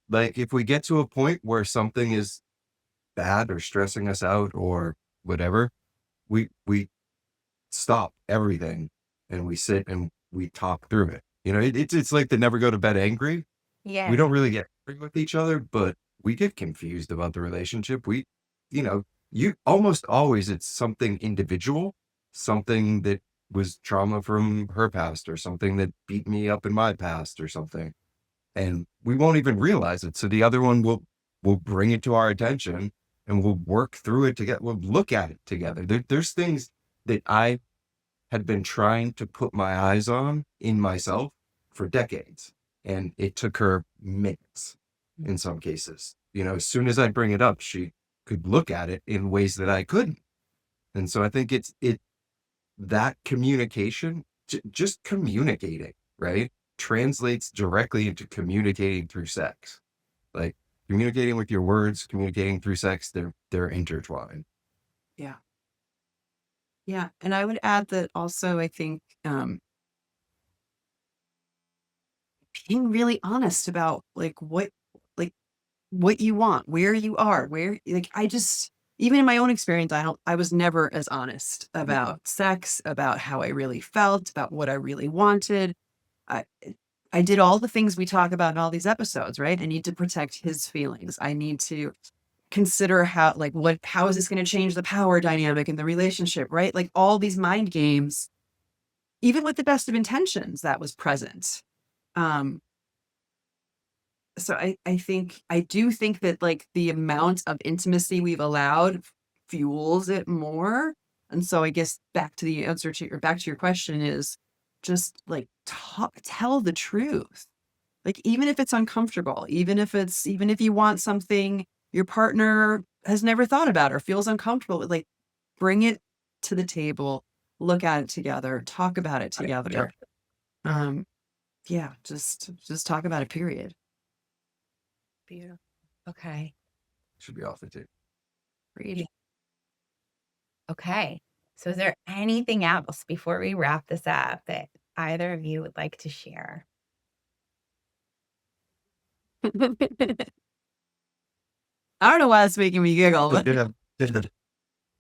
like, if we get to a point where something is bad or stressing us out or whatever, we stop everything and we sit and we talk through it. It's like the never go to bed angry. We Yeah. don't really get angry with each other, but we get confused about the relationship. You know, you almost always, it's something individual, something that was trauma from her past or something that beat me up in my past or something. And we won't even realize it. So the other one will bring it to our attention and we'll work through it together. We'll look at it together. There's things that I had been trying to put my eyes on in myself for decades. And it took her minutes in some cases. As soon as I bring it up, she could look at it in ways that I couldn't. And so I think that communication, just communicating, right, translates directly into communicating through sex. Like communicating with your words, communicating through sex, they're intertwined. Yeah. Yeah. And I would add that also, I think being really honest about like what you want, where you are, where like I just even in my own experience, I was never as honest about sex, about how I really felt, about what I really wanted. I I did all the things we talk about in all these episodes, right? I need to protect his feelings. I need to consider how is this going to change the power dynamic in the relationship, right? Like all these mind games, even with the best of intentions, that was present. Um, so I do think that like the amount of intimacy we've allowed fuels it more. And so I guess back to the answer to or back to your question is just like tell the truth. Like even if it's uncomfortable, even if you want something your partner has never thought about or feels uncomfortable with, like bring it to the table, look at it together, talk about it together. Um yeah, just talk about it, period. Beautiful. Okay. Should be off the table. Read. Okay. So is there anything else before we wrap this up that either of you would like to share? I don't know why it's making me giggle, but Yeah,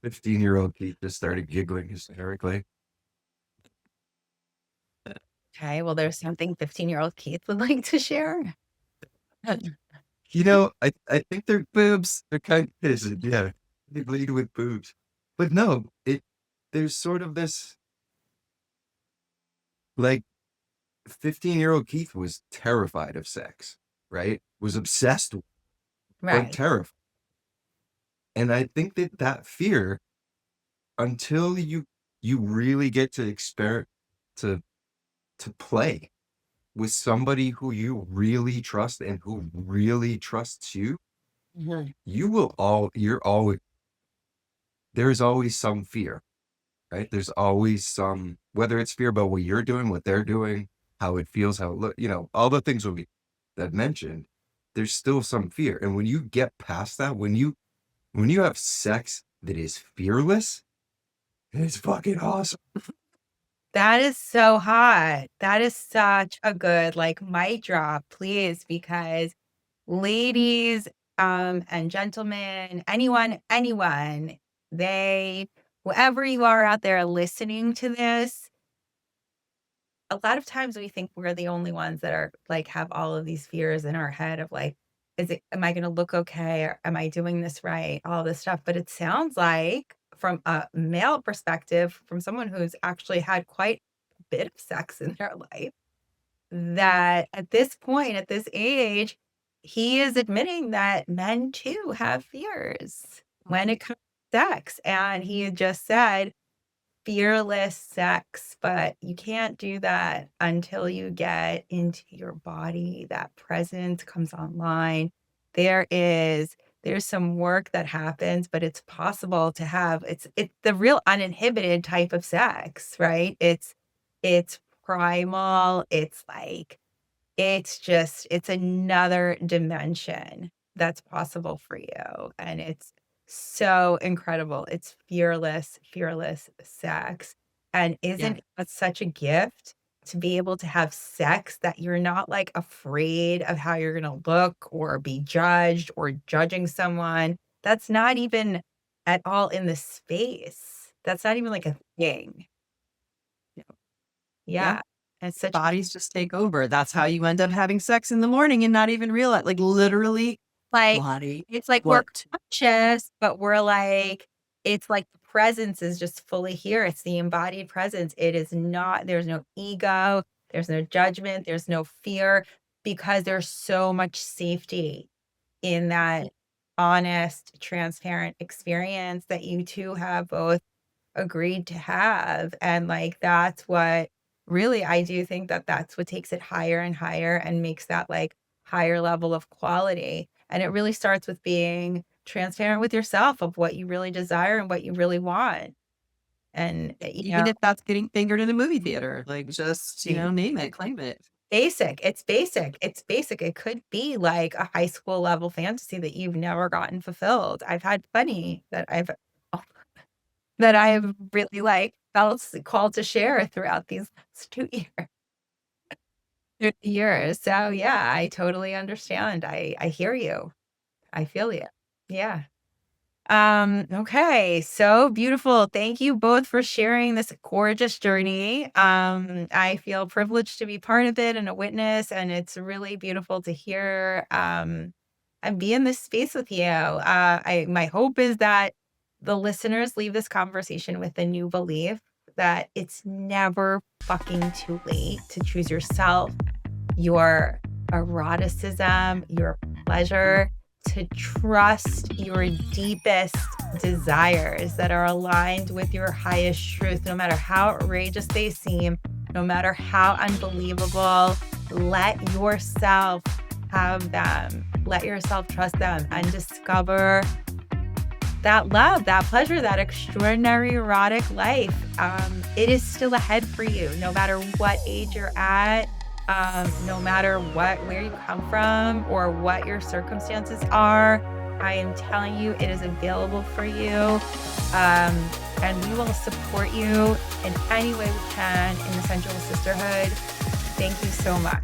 15-year-old Keith just started giggling hysterically. Okay. Well, there's something 15-year-old Keith would like to share. I think they're boobs. They're kind of yeah. They bleed with boobs. But no, there's sort of this like 15-year-old Keith was terrified of sex, right? Was obsessed with, but Right. terrified. And I think that fear, until you really get to to to play with somebody who you really trust and who really trusts you, Mhm. you're always, there's always some fear, right? There's always some, whether it's fear about what you're doing, what they're doing, how it feels, how it look, all the things that mentioned, there's still some fear. And when you get past that, when you have sex that is fearless, it's fucking awesome. That is so hot. That is such a good, like, mic drop, please, because ladies, and gentlemen, anyone, they whoever you are out there listening to this, a lot of times we think we're the only ones that are like have all of these fears in our head of like, am I gonna look okay? Or am I doing this right? All this stuff. But it sounds like from a male perspective, from someone who's actually had quite a bit of sex in their life, that at this point, at this age, he is admitting that men too have fears when it comes to sex. And he had just said, fearless sex, but you can't do that until you get into your body. That presence comes online. There is there's some work that happens, but it's possible to have it's the real uninhibited type of sex, right? It's primal. It's like it's another dimension that's possible for you, and it's so incredible. It's fearless, fearless sex, and Yeah. isn't it such a gift to be able to have sex that you're not, like, afraid of how you're gonna look or be judged or judging someone. That's not even at all in the space. That's not even, like, a thing. Yeah. Yeah. Yeah, it's such Bodies just take over. That's how you end up having sex in the morning and not even realize, like, literally like body. it's like we're What? conscious, but we're like it's like the presence is just fully here. It's the embodied presence. It is not there's no ego, there's no judgment, there's no fear because there's so much safety in that honest, transparent experience that you 2 have both agreed to have, and, like, that's what really I do think that that's what takes it higher and higher and makes that, like, higher level of quality, and it really starts with being transparent with yourself of what you really desire and what you really want, and, Even if that's getting fingered in a movie theater, like, just, the name it, claim it. it's basic, it could be, like, a high school level fantasy that you've never gotten fulfilled. I've had plenty that I've really, like, felt called to share throughout these last 2 years. So, yeah, I totally understand. I hear you. I feel you. Yeah. Okay, so beautiful. Thank you both for sharing this gorgeous journey. I feel privileged to be part of it and a witness, and it's really beautiful to hear and be in this space with you. I my hope is that the listeners leave this conversation with a new belief that it's never fucking too late to choose yourself, your eroticism, your pleasure, to trust your deepest desires that are aligned with your highest truth, no matter how outrageous they seem, no matter how unbelievable. Let yourself have them. Let yourself trust them and discover that love, that pleasure, that extraordinary erotic life. It is still ahead for you, no matter what age you're at, no matter where you come from or what your circumstances are. I am telling you, it is available for you. And we will support you in any way we can in the Sensual Sisterhood. Thank you so much.